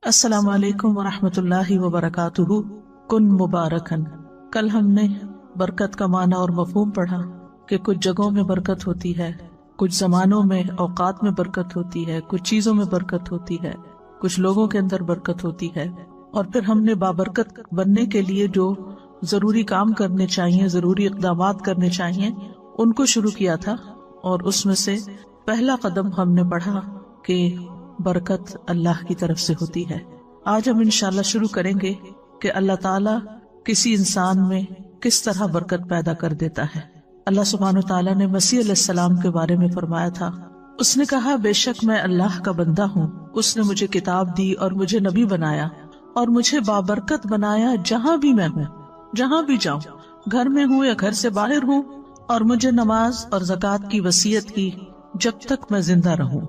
السلام علیکم ورحمۃ اللہ وبرکاتہ۔ کن مبارکن۔ کل ہم نے برکت کا معنی اور مفہوم پڑھا کہ کچھ جگہوں میں برکت ہوتی ہے، کچھ زمانوں میں اوقات میں برکت ہوتی ہے، کچھ چیزوں میں برکت ہوتی ہے، کچھ لوگوں کے اندر برکت ہوتی ہے، اور پھر ہم نے بابرکت بننے کے لیے جو ضروری کام کرنے چاہیے، ضروری اقدامات کرنے چاہیے، ان کو شروع کیا تھا۔ اور اس میں سے پہلا قدم ہم نے پڑھا کہ برکت اللہ کی طرف سے ہوتی ہے۔ آج ہم انشاءاللہ شروع کریں گے کہ اللہ تعالیٰ کسی انسان میں کس طرح برکت پیدا کر دیتا ہے۔ اللہ سبحانہ وتعالیٰ نے مسیح علیہ السلام کے بارے میں فرمایا تھا، اس نے کہا بے شک میں اللہ کا بندہ ہوں، اس نے مجھے کتاب دی اور مجھے نبی بنایا اور مجھے بابرکت بنایا جہاں بھی میں ہوں، جہاں بھی جاؤں، گھر میں ہوں یا گھر سے باہر ہوں، اور مجھے نماز اور زکوٰۃ کی وصیت کی جب تک میں زندہ رہوں۔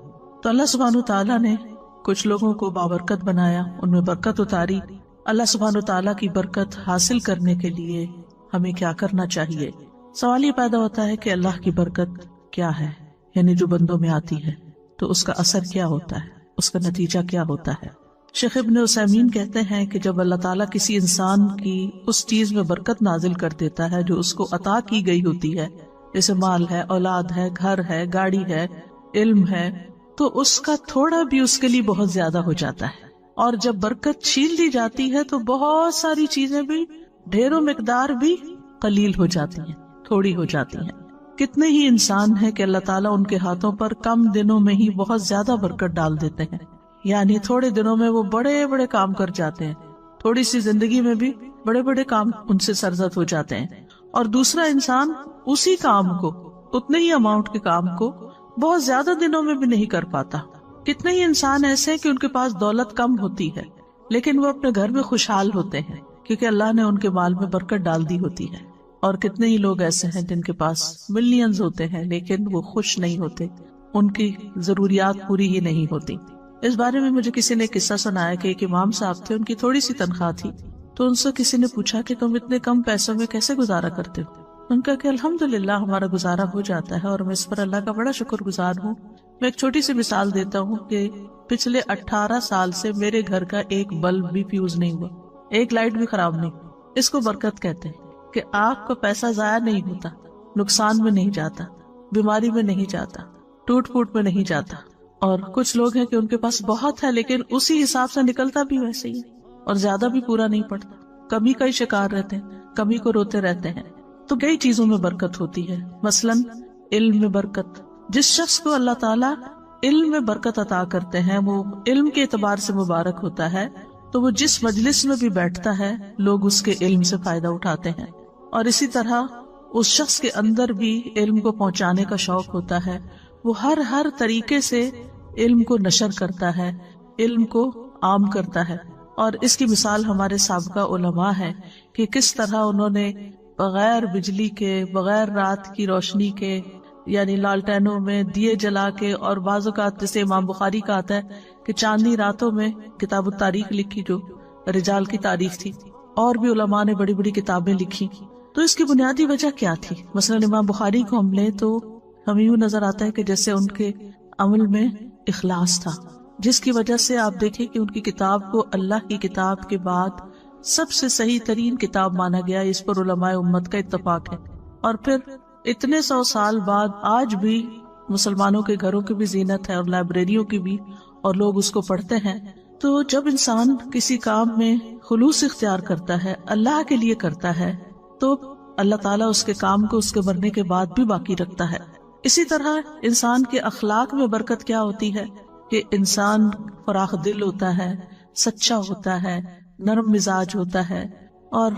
تو اللہ سبحانہ وتعالیٰ نے کچھ لوگوں کو بابرکت بنایا، ان میں برکت اتاری۔ اللہ سبحانہ وتعالیٰ کی برکت حاصل کرنے کے لیے ہمیں کیا کرنا چاہیے؟ سوال یہ پیدا ہوتا ہے کہ اللہ کی برکت کیا ہے، یعنی جو بندوں میں آتی ہے تو اس کا اثر کیا ہوتا ہے، اس کا نتیجہ کیا ہوتا ہے؟ شیخ ابن عثیمین کہتے ہیں کہ جب اللہ تعالیٰ کسی انسان کی اس چیز میں برکت نازل کر دیتا ہے جو اس کو عطا کی گئی ہوتی ہے، جیسے مال ہے، اولاد ہے، گھر ہے، گاڑی ہے، علم ہے، تو اس کا تھوڑا بھی اس کے لیے بہت زیادہ ہو جاتا ہے۔ اور جب برکت چھین دی جاتی ہے تو بہت ساری چیزیں بھی، ڈھیروں مقدار بھی قلیل ہو جاتی ہیں، تھوڑی ہو جاتی ہیں۔ کتنے ہی انسان ہیں کہ اللہ تعالیٰ ان کے ہاتھوں پر کم دنوں میں ہی بہت زیادہ برکت ڈال دیتے ہیں، یعنی تھوڑے دنوں میں وہ بڑے بڑے کام کر جاتے ہیں، تھوڑی سی زندگی میں بھی بڑے بڑے کام ان سے سرزد ہو جاتے ہیں۔ اور دوسرا انسان اسی کام کو، اتنے ہی اماؤنٹ کے کام کو بہت زیادہ دنوں میں بھی نہیں کر پاتا۔ کتنے ہی انسان ایسے ہیں کہ ان کے پاس دولت کم ہوتی ہے لیکن وہ اپنے گھر میں خوشحال ہوتے ہیں کیونکہ اللہ نے ان کے مال میں برکت ڈال دی ہوتی ہے۔ اور کتنے ہی لوگ ایسے ہیں جن کے پاس ملینز ہوتے ہیں لیکن وہ خوش نہیں ہوتے، ان کی ضروریات پوری ہی نہیں ہوتی۔ اس بارے میں مجھے کسی نے قصہ سنایا کہ ایک امام صاحب تھے، ان کی تھوڑی سی تنخواہ تھی، تو ان سے کسی نے پوچھا کہ تم اتنے کم پیسوں میں کیسے گزارا کرتے ہو؟ ان کا کہ الحمدللہ ہمارا گزارا ہو جاتا ہے اور میں اس پر اللہ کا بڑا شکر گزار ہوں۔ میں ایک چھوٹی سی مثال دیتا ہوں کہ پچھلے 18 سال سے میرے گھر کا ایک بلب بھی فیوز نہیں ہوا، ایک لائٹ بھی خراب نہیں۔ اس کو برکت کہتے ہیں کہ آپ کا پیسہ ضائع نہیں ہوتا، نقصان میں نہیں جاتا، بیماری میں نہیں جاتا، ٹوٹ پھوٹ میں نہیں جاتا۔ اور کچھ لوگ ہیں کہ ان کے پاس بہت ہے لیکن اسی حساب سے نکلتا بھی ویسے ہی اور زیادہ بھی پورا نہیں پڑتا، کمی کا ہی شکار رہتے ہیں، کمی کو روتے رہتے ہیں۔ تو کئی چیزوں میں برکت ہوتی ہے، مثلاً علم میں برکت۔ جس شخص کو اللہ تعالیٰ علم میں برکت عطا کرتے ہیں وہ علم کے اعتبار سے مبارک ہوتا ہے، تو وہ جس مجلس میں بھی بیٹھتا ہے لوگ اس کے علم سے فائدہ اٹھاتے ہیں۔ اور اسی طرح اس شخص کے اندر بھی علم کو پہنچانے کا شوق ہوتا ہے، وہ ہر طریقے سے علم کو نشر کرتا ہے، علم کو عام کرتا ہے۔ اور اس کی مثال ہمارے سابقہ علماء ہے کہ کس طرح انہوں نے بغیر بجلی کے، بغیر رات کی روشنی کے، یعنی لالٹینوں میں دیے جلا کے، اور بعض اوقات جیسے امام بخاری کا آتا ہے کہ چاندنی راتوں میں کتاب التاریخ لکھی جو رجال کی تاریخ تھی، اور بھی علماء نے بڑی بڑی کتابیں لکھی۔ تو اس کی بنیادی وجہ کیا تھی؟ مثلا امام بخاری کو ہم لیں تو ہمیں یوں نظر آتا ہے کہ جیسے ان کے عمل میں اخلاص تھا، جس کی وجہ سے آپ دیکھیں کہ ان کی کتاب کو اللہ کی کتاب کے بعد سب سے صحیح ترین کتاب مانا گیا، اس پر علماء امت کا اتفاق ہے۔ اور پھر اتنے 100 سال بعد آج بھی مسلمانوں کے گھروں کی بھی زینت ہے اور لائبریریوں کی بھی، اور لوگ اس کو پڑھتے ہیں۔ تو جب انسان کسی کام میں خلوص اختیار کرتا ہے، اللہ کے لیے کرتا ہے، تو اللہ تعالیٰ اس کے کام کو اس کے مرنے کے بعد بھی باقی رکھتا ہے۔ اسی طرح انسان کے اخلاق میں برکت کیا ہوتی ہے کہ انسان فراخ دل ہوتا ہے، سچا ہوتا ہے، نرم مزاج ہوتا ہے، اور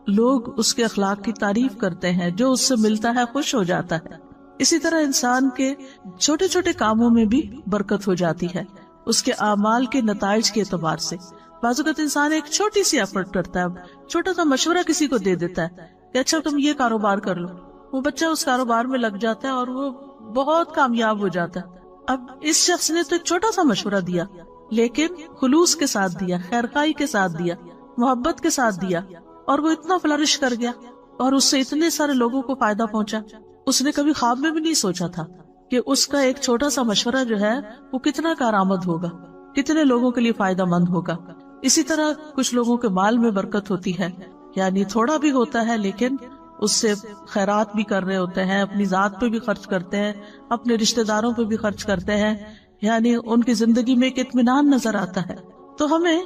لوگ اس کے اخلاق کی تعریف کرتے ہیں، جو اس سے ملتا ہے خوش ہو جاتا ہے۔ اسی طرح انسان کے چھوٹے چھوٹے کاموں میں بھی برکت ہو جاتی ہے، اس کے اعمال کے نتائج کے اعتبار سے۔ بعض اوقات انسان ایک چھوٹی سی ایفرٹ کرتا ہے، چھوٹا سا مشورہ کسی کو دے دیتا ہے کہ اچھا تم یہ کاروبار کر لو، وہ بچہ اس کاروبار میں لگ جاتا ہے اور وہ بہت کامیاب ہو جاتا ہے۔ اب اس شخص نے تو ایک چھوٹا سا مشورہ دیا لیکن خلوص کے ساتھ دیا، خیرخواہی کے ساتھ دیا، محبت کے ساتھ دیا، اور وہ اتنا فلرش کر گیا اور اس سے اتنے سارے لوگوں کو فائدہ پہنچا۔ اس نے کبھی خواب میں بھی نہیں سوچا تھا کہ اس کا ایک چھوٹا سا مشورہ جو ہے وہ کتنا کارآمد ہوگا۔ کتنے لوگوں کے لیے فائدہ مند ہوگا. اسی طرح کچھ لوگوں کے مال میں برکت ہوتی ہے، یعنی تھوڑا بھی ہوتا ہے لیکن اس سے خیرات بھی کر رہے ہوتے ہیں، اپنی ذات پہ بھی خرچ کرتے ہیں، اپنے رشتہ داروں پہ بھی خرچ کرتے ہیں، یعنی ان کی زندگی میں ایک اطمینان نظر آتا ہے. تو ہمیں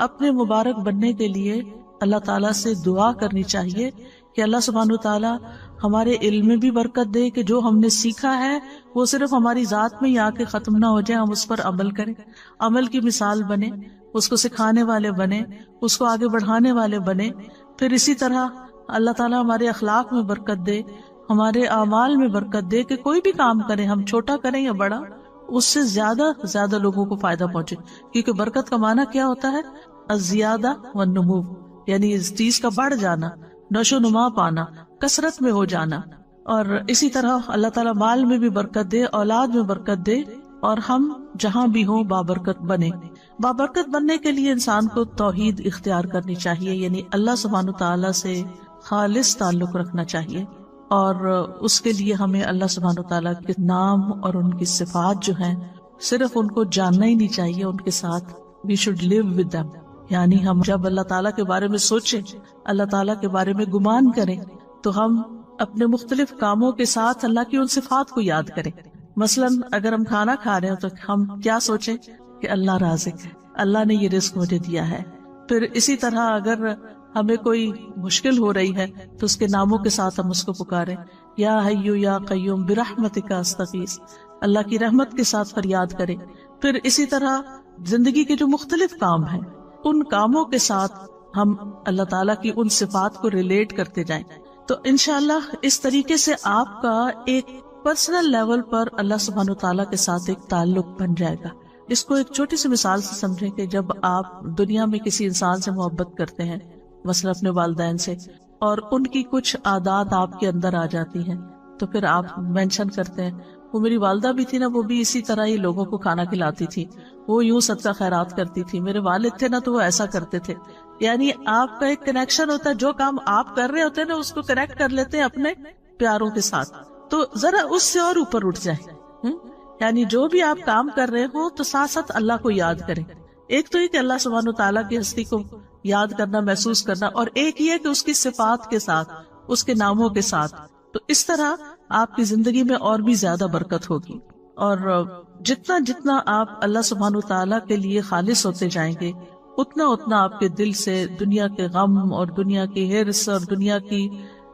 اپنے مبارک بننے کے لیے اللہ تعالیٰ سے دعا کرنی چاہیے کہ اللہ سبحانہ وتعالیٰ ہمارے علم میں بھی برکت دے، کہ جو ہم نے سیکھا ہے وہ صرف ہماری ذات میں ہی آ کے ختم نہ ہو جائے، ہم اس پر عمل کریں، عمل کی مثال بنے، اس کو سکھانے والے بنے، اس کو آگے بڑھانے والے بنے. پھر اسی طرح اللہ تعالیٰ ہمارے اخلاق میں برکت دے، ہمارے اعمال میں برکت دے، کہ کوئی بھی کام کریں، ہم چھوٹا کریں یا بڑا، اس سے زیادہ لوگوں کو فائدہ پہنچے. کیونکہ برکت کا معنی کیا ہوتا ہے؟ الزیادہ والنمو، یعنی اس چیز کا بڑھ جانا، نشو نما پانا، کثرت میں ہو جانا. اور اسی طرح اللہ تعالیٰ مال میں بھی برکت دے، اولاد میں برکت دے، اور ہم جہاں بھی ہوں بابرکت بنے. بابرکت بننے کے لیے انسان کو توحید اختیار کرنی چاہیے، یعنی اللہ سبحانہ تعالیٰ سے خالص تعلق رکھنا چاہیے. اور اس کے لیے ہمیں اللہ سبحانہ تعالیٰ کے نام اور ان کی صفات جو ہیں صرف ان کو جاننا ہی نہیں چاہیے، ان کے ساتھ we should live with them. یعنی ہم جب اللہ تعالیٰ کے بارے میں سوچیں، اللہ تعالیٰ کے بارے میں گمان کریں، تو ہم اپنے مختلف کاموں کے ساتھ اللہ کی ان صفات کو یاد کریں. مثلاً اگر ہم کھانا کھا رہے ہیں تو ہم کیا سوچیں کہ اللہ رازق ہے، اللہ نے یہ رزق مجھے دیا ہے. پھر اسی طرح اگر ہمیں کوئی مشکل ہو رہی ہے تو اس کے ناموں کے ساتھ ہم اس کو پکاریں، یا حیو یا قیوم برحمتک استغیث، اللہ کی رحمت کے ساتھ فریاد کریں. پھر اسی طرح زندگی کے جو مختلف کام ہیں ان کاموں کے ساتھ ہم اللہ تعالیٰ کی ان صفات کو ریلیٹ کرتے جائیں. تو انشاءاللہ اس طریقے سے آپ کا ایک پرسنل لیول پر اللہ سبحانہ تعالیٰ کے ساتھ ایک تعلق بن جائے گا. اس کو ایک چھوٹی سی مثال سے سمجھیں کہ جب آپ دنیا میں کسی انسان سے محبت کرتے ہیں، مثلا اپنے والدین سے، اور ان کی کچھ عادات آپ کے اندر آ جاتی ہیں، تو پھر آپ مینشن کرتے ہیں وہ میری والدہ بھی تھی نا، وہ بھی اسی طرح ہی لوگوں کو کھانا کھلاتی تھی، وہ یوں صدقہ خیرات کرتی تھی، میرے والد تھے نا تو وہ ایسا کرتے تھے. یعنی آپ کا ایک کنیکشن ہوتا ہے، جو کام آپ کر رہے ہوتے ہیں نا اس کو کنیکٹ کر لیتے ہیں اپنے پیاروں کے ساتھ. تو ذرا اس سے اور اوپر اٹھ جائیں، یعنی جو بھی آپ کام کر رہے ہو تو ساتھ ساتھ اللہ کو یاد کریں. ایک تو یہ کہ اللہ سبحانہ تعالیٰ کی ہستی کو یاد کرنا، محسوس کرنا، اور ایک یہ کہ اس کی صفات کے ساتھ، اس کے ناموں کے ساتھ. تو اس طرح آپ کی زندگی میں اور بھی زیادہ برکت ہوگی. اور جتنا آپ اللہ سبحانہ تعالیٰ کے لیے خالص ہوتے جائیں گے، اتنا آپ کے دل سے دنیا کے غم اور دنیا کی ہرس اور دنیا کی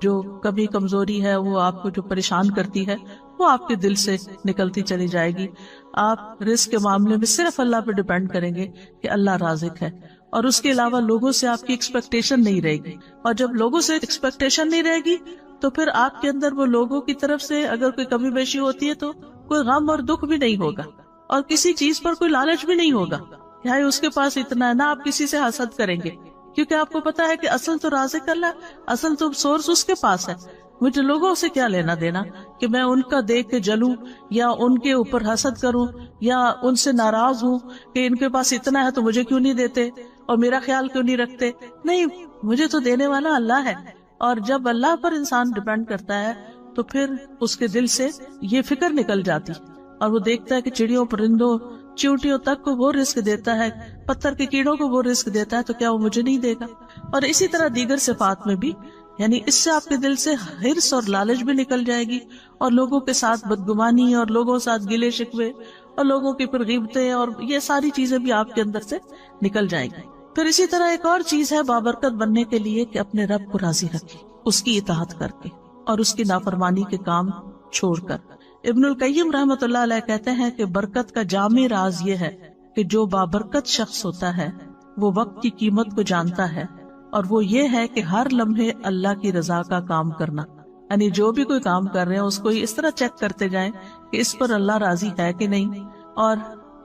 جو کمی کمزوری ہے، وہ آپ کو جو پریشان کرتی ہے، وہ آپ کے دل سے نکلتی چلی جائے گی. آپ رزق کے معاملے میں صرف اللہ پہ ڈیپینڈ کریں گے کہ اللہ رازق ہے، اور اس کے علاوہ لوگوں سے آپ کی ایکسپیکٹیشن نہیں رہے گی. اور جب لوگوں سے ایکسپیکٹیشن نہیں رہے گی تو پھر آپ کے اندر وہ لوگوں کی طرف سے اگر کوئی کمی بیشی ہوتی ہے تو کوئی غم اور دکھ بھی نہیں ہوگا، اور کسی چیز پر کوئی لالچ بھی نہیں ہوگا. یہاں اس کے پاس اتنا ہے، نہ آپ کسی سے حسد کریں گے، کیونکہ آپ کو پتا ہے کہ اصل تو رازق اللہ، اصل تو سورس اس کے پاس ہے. مجھے لوگوں سے کیا لینا دینا کہ میں ان کا دیکھ کے جلوں یا ان کے اوپر حسد کروں یا ان سے ناراض ہوں کہ ان کے پاس اتنا ہے تو مجھے کیوں نہیں دیتے اور میرا خیال کیوں نہیں رکھتے. نہیں، مجھے تو دینے والا اللہ ہے. اور جب اللہ پر انسان ڈیپینڈ کرتا ہے تو پھر اس کے دل سے یہ فکر نکل جاتی، اور وہ دیکھتا ہے کہ چڑیوں، پرندوں، چیونٹیوں تک کو وہ رزق دیتا ہے، پتھر کے کیڑوں کو وہ رزق دیتا ہے، تو کیا وہ مجھے نہیں دے گا. اور اسی طرح دیگر صفات میں بھی، یعنی اس سے آپ کے دل سے ہرس اور لالچ بھی نکل جائے گی، اور لوگوں کے ساتھ بدگمانی اور لوگوں ساتھ گلے شکوے اور لوگوں کی پھر غیبتیں اور یہ ساری چیزیں بھی آپ کے اندر سے نکل جائیں گی. پھر اسی طرح ایک اور چیز ہے بابرکت بننے کے لیے کہ اپنے رب کو راضی رکھیں، اس کی اطاعت کر کے اور اس کی نافرمانی کے کام چھوڑ کر. ابن القیم رحمۃ اللہ علیہ کہتے ہیں کہ برکت کا جامع راز یہ ہے کہ جو بابرکت شخص ہوتا ہے وہ وقت کی قیمت کو جانتا ہے، اور وہ یہ ہے کہ ہر لمحے اللہ کی رضا کا کام کرنا. یعنی جو بھی کوئی کام کر رہے ہیں اس کو اس طرح چیک کرتے جائیں کہ اس پر اللہ راضی ہے کہ نہیں، اور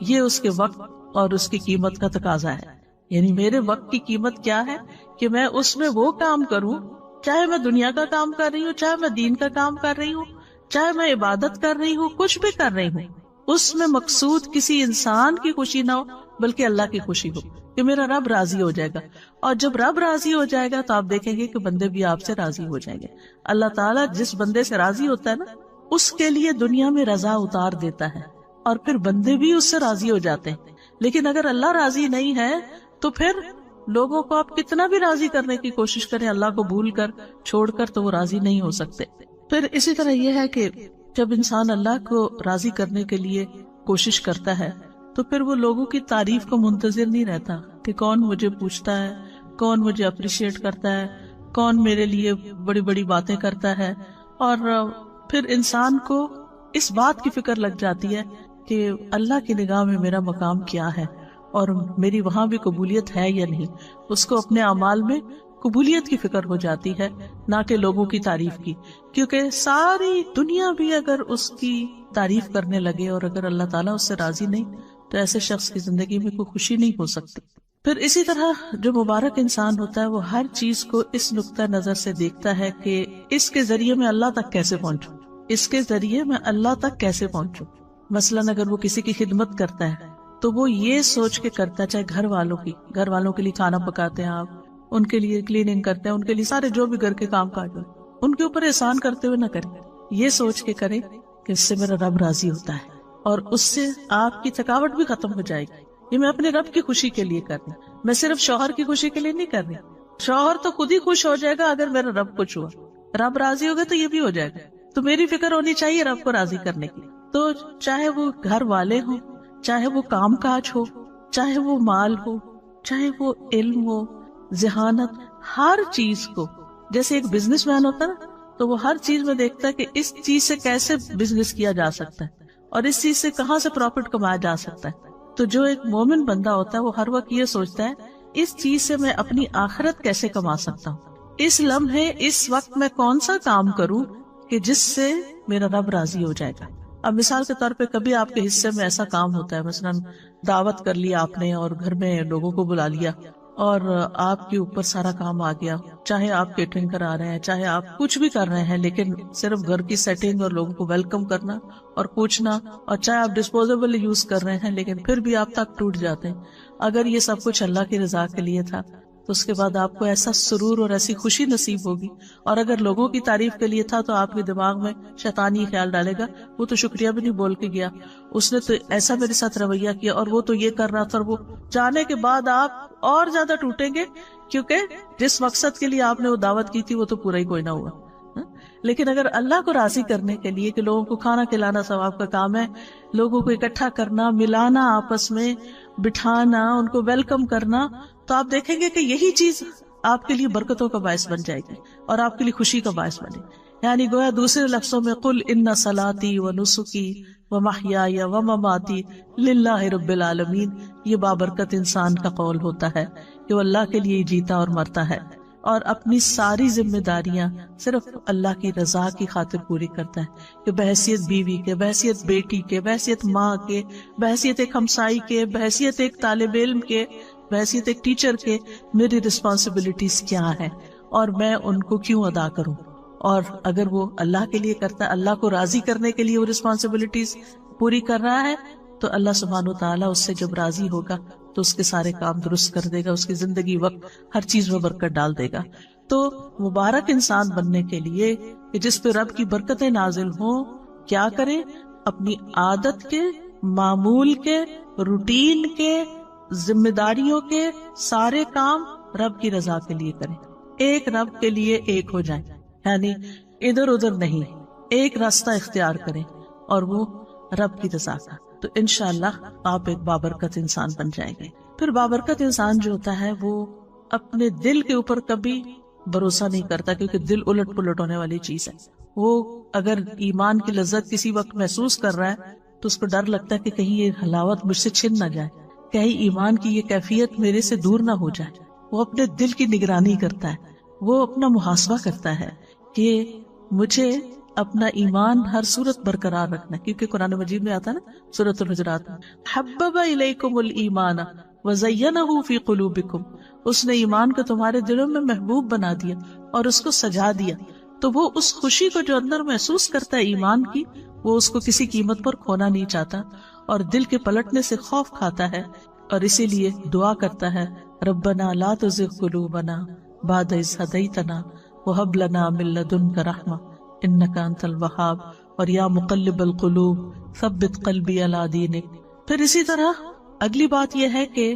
یہ اس کے وقت اور اس کی قیمت کا تقاضا ہے. یعنی میرے وقت کی قیمت کیا ہے کہ میں اس میں وہ کام کروں، چاہے میں دنیا کا کام کر رہی ہوں، چاہے میں دین کا کام کر رہی ہوں، چاہے میں عبادت کر رہی ہوں، کچھ بھی کر رہی ہوں، اس میں مقصود کسی انسان کی خوشی نہ ہو بلکہ اللہ کی خوشی ہو کہ میرا رب راضی ہو جائے گا. اور جب رب راضی ہو جائے گا تو آپ دیکھیں گے کہ بندے بھی آپ سے راضی ہو جائیں گے. اللہ تعالیٰ جس بندے سے راضی ہوتا ہے نا، اس کے لیے دنیا میں رضا اتار دیتا ہے، اور پھر بندے بھی اس سے راضی ہو جاتے ہیں. لیکن اگر اللہ راضی نہیں ہے تو پھر لوگوں کو آپ کتنا بھی راضی کرنے کی کوشش کریں، اللہ کو بھول کر چھوڑ کر، تو وہ راضی نہیں ہو سکتے۔ پھر اسی طرح یہ ہے کہ جب انسان اللہ کو راضی کرنے کے لیے کوشش کرتا ہے تو پھر وہ لوگوں کی تعریف کو منتظر نہیں رہتا کہ کون مجھے پوچھتا ہے، کون مجھے اپریشیٹ کرتا ہے، کون میرے لیے بڑی بڑی باتیں کرتا ہے۔ اور پھر انسان کو اس بات کی فکر لگ جاتی ہے کہ اللہ کی نگاہ میں میرا مقام کیا ہے اور میری وہاں بھی قبولیت ہے یا نہیں۔ اس کو اپنے اعمال میں قبولیت کی فکر ہو جاتی ہے، نہ کہ لوگوں کی تعریف کی، کیونکہ ساری دنیا بھی اگر اس کی تعریف کرنے لگے اور اگر اللہ تعالیٰ اس سے راضی نہیں تو ایسے شخص کی زندگی میں کوئی خوشی نہیں ہو سکتی۔ پھر اسی طرح جو مبارک انسان ہوتا ہے وہ ہر چیز کو اس نقطہ نظر سے دیکھتا ہے کہ اس کے ذریعے میں اللہ تک کیسے پہنچوں، اس کے ذریعے میں اللہ تک کیسے پہنچوں۔ مثلاً اگر وہ کسی کی خدمت کرتا ہے تو وہ یہ سوچ کے کرتا ہے، چاہے گھر والوں کے لیے کھانا پکاتے ہیں آپ، ان کے لیے کلیننگ کرتے ہیں، ان کے لیے سارے جو بھی گھر کے کام کاج ہیں ان کے اوپر احسان کرتے ہوئے نہ کریں، یہ سوچ کے کریں کہ اس سے میرا رب راضی ہوتا ہے اور اس سے آپ کی تھکاوٹ بھی ختم ہو جائے گی۔ یہ میں اپنے رب کی خوشی کے لیے کر رہی ہوں، میں صرف شوہر کی خوشی کے لیے نہیں کر رہی۔ شوہر تو خود ہی خوش ہو جائے گا اگر میرا رب خوش ہوا، رب راضی ہوگا تو یہ بھی ہو جائے گا۔ تو میری فکر ہونی چاہیے رب کو راضی کرنے کی۔ تو چاہے وہ گھر والے ہوں، چاہے وہ کام کاج ہو، چاہے وہ مال ہو، چاہے وہ علم ہو، ذہانت، ہر چیز کو، جیسے ایک بزنس مین ہوتا ہے نا تو وہ ہر چیز میں دیکھتا ہے کہ اس چیز سے کیسے بزنس کیا جا سکتا ہے اور اس چیز سے کہاں سے پروفٹ کمایا جا سکتا ہے۔ تو جو ایک مومن بندہ ہوتا ہے وہ ہر وقت یہ سوچتا ہے اس چیز سے میں اپنی آخرت کیسے کما سکتا ہوں، اس لمحے اس وقت میں کون سا کام کروں کہ جس سے میرا رب راضی ہو جائے گا۔ اب مثال کے طور پہ کبھی آپ کے حصے میں ایسا کام ہوتا ہے، مثلا دعوت کر لیا آپ نے اور گھر میں لوگوں کو بلا لیا اور آپ کے اوپر سارا کام آ گیا، چاہے آپ کیٹرنگ کرا رہے ہیں، چاہے آپ کچھ بھی کر رہے ہیں، لیکن صرف گھر کی سیٹنگ اور لوگوں کو ویلکم کرنا اور پوچھنا، اور چاہے آپ ڈسپوزیبل یوز کر رہے ہیں لیکن پھر بھی آپ تک ٹوٹ جاتے ہیں۔ اگر یہ سب کچھ اللہ کی رضا کے لیے تھا تو اس کے بعد آپ کو ایسا سرور اور ایسی خوشی نصیب ہوگی، اور اگر لوگوں کی تعریف کے لیے تھا تو آپ کے دماغ میں شیطان یہ خیال ڈالے گا وہ تو شکریہ بھی نہیں بول کے گیا، اس نے تو ایسا میرے ساتھ رویہ کیا اور وہ تو یہ کر رہا تھا، اور وہ جانے کے بعد آپ اور زیادہ ٹوٹیں گے کیونکہ جس مقصد کے لیے آپ نے وہ دعوت کی تھی وہ تو پورا ہی کوئی نہ ہوا۔ لیکن اگر اللہ کو راضی کرنے کے لیے کہ لوگوں کو کھانا کھلانا ثواب کا کام ہے، لوگوں کو اکٹھا کرنا، ملانا، آپس میں بٹھانا، ان کو ویلکم کرنا، تو آپ دیکھیں گے کہ یہی چیز آپ کے لیے برکتوں کا باعث بن جائے گی اور آپ کے لیے خوشی کا باعث بنے۔ یعنی گویا دوسرے لفظوں میں قل ان صلاتی و نسکی و محیای و مماتی للہ رب العالمین، یہ بابرکت انسان کا قول ہوتا ہے کہ وہ اللہ کے لیے جیتا اور مرتا ہے اور اپنی ساری ذمہ داریاں صرف اللہ کی رضا کی خاطر پوری کرتا ہے، کہ بحیثیت بیوی کے، بحیثیت بیٹی کے، بحیثیت ماں کے، بحیثیت ایک ہمسائی کے، بحیثیت ایک طالب علم کے، بحیثیت ایک ٹیچر کے، میری رسپانسبلٹیز کیا ہے اور میں ان کو کیوں ادا کروں۔ اور اگر وہ اللہ کے لیے کرتا ہے، اللہ کو راضی کرنے کے لیے وہ رسپانسبلٹیز پوری کر رہا ہے، تو اللہ سبحانہ و تعالیٰ اس سے جب راضی ہوگا تو اس کے سارے کام درست کر دے گا، اس کی زندگی وقت ہر چیز میں برکت ڈال دے گا۔ تو مبارک انسان بننے کے لیے کہ جس پہ رب کی برکتیں نازل ہوں، کیا کریں؟ اپنی عادت کے، معمول کے، روٹین کے، ذمہ داریوں کے سارے کام رب کی رضا کے لیے کریں، ایک رب کے لیے ایک ہو جائیں، یعنی ادھر ادھر نہیں، ایک راستہ اختیار کریں اور وہ رب کی رضا کا، تو انشاءاللہ آپ ایک بابرکت انسان بن جائیں گے۔ پھر بابرکت انسان جو ہوتا ہے وہ اپنے دل کے اوپر کبھی بھروسہ نہیں کرتا، کیونکہ دل الٹ پلٹ ہونے والی چیز ہے۔ وہ اگر ایمان کی لذت کسی وقت محسوس کر رہا ہے تو اس کو ڈر لگتا ہے کہ کہیں یہ حلاوت مجھ سے چھن نہ جائے، کہیں ایمان کی یہ کیفیت میرے سے دور نہ ہو جائے۔ وہ اپنے دل کی نگرانی کرتا ہے، وہ اپنا محاسبہ کرتا ہے کہ مجھے اپنا ایمان ہر صورت برقرار رکھنا ہے، کیونکہ قرآن مجید میں آتا ہے نا سورۃ الحجرات میں، حبب الیکم الایمان وزینہ فی قلوبکم، اس نے ایمان کو تمہارے دلوں میں محبوب بنا دیا اور اس کو سجا دیا۔ تو وہ اس خوشی کو جو اندر محسوس کرتا ہے ایمان کی، وہ اس کو کسی قیمت پر کھونا نہیں چاہتا اور دل کے پلٹنے سے خوف کھاتا ہے، اور اسی لیے دعا کرتا ہے ربنا لا تزغ قلوبنا بعد اذ ہدیتنا وہب لنا من لدنک رحمہ انک انت الوہاب، اور یا مقلب القلوب ثبت قلبی علی دینک۔ پھر اسی طرح اگلی بات یہ ہے کہ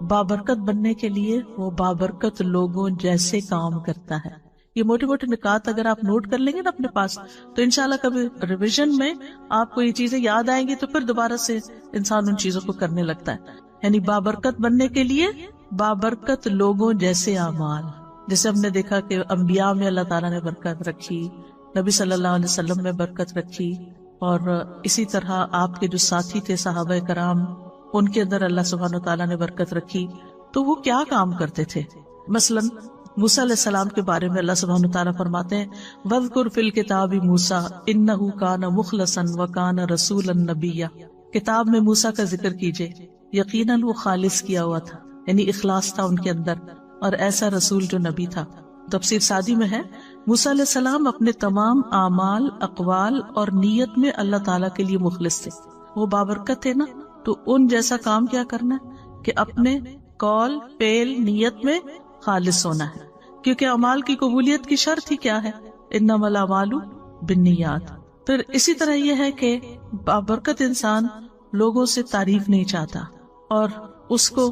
بابرکت بننے کے لیے وہ بابرکت لوگوں جیسے کام کرتا ہے. یہ موٹے موٹے نکات اگر آپ نوٹ کر لیں گے نا اپنے پاس تو انشاءاللہ کبھی ریویژن میں آپ کو یہ چیزیں یاد آئیں گی تو پھر دوبارہ سے انسان ان چیزوں کو کرنے لگتا ہے. یعنی بابرکت بننے کے لیے بابرکت لوگوں جیسے اعمال. جیسے ہم نے دیکھا کہ انبیاء میں اللہ تعالیٰ نے برکت رکھی، نبی صلی اللہ علیہ وسلم میں برکت رکھی، اور اسی طرح آپ کے جو ساتھی تھے صحابہ کرام ان کے اندر اللہ سبحانہ وتعالیٰ نے برکت رکھی. تو وہ کیا کام کرتے تھے؟ مثلا موسیٰ علیہ السلام کے بارے میں اللہ سبحانہ وتعالیٰ فرماتے ہیں وَاذْكُرْ فِي الْكِتَابِ مُوسَىٰ إِنَّهُ كَانَ مُخْلَصًا وَكَانَ رَسُولًا نَبِيًّا. کتاب میں موسیٰ کا ذکر کیجئے، یقیناً وہ خالص کیا ہوا تھا، یعنی اخلاص تھا ان کے اندر، اور ایسا رسول جو نبی تھا. تفسیر سعدی میں ہے موسیٰ علیہ السلام اپنے تمام اعمال، اقوال اور نیت میں اللہ تعالیٰ کے لیے مخلص تھے. وہ بابرکت تھے نا، تو ان جیسا کام کیا کرنا ہے کہ اپنے قول، فعل، نیت میں خالص ہونا ہے. کیونکہ اعمال کی قبولیت کی شرط ہی کیا ہے؟ انما الاعمال بالنیات. پھر اسی طرح یہ ہے کہ بابرکت انسان لوگوں سے تعریف نہیں چاہتا اور اس کو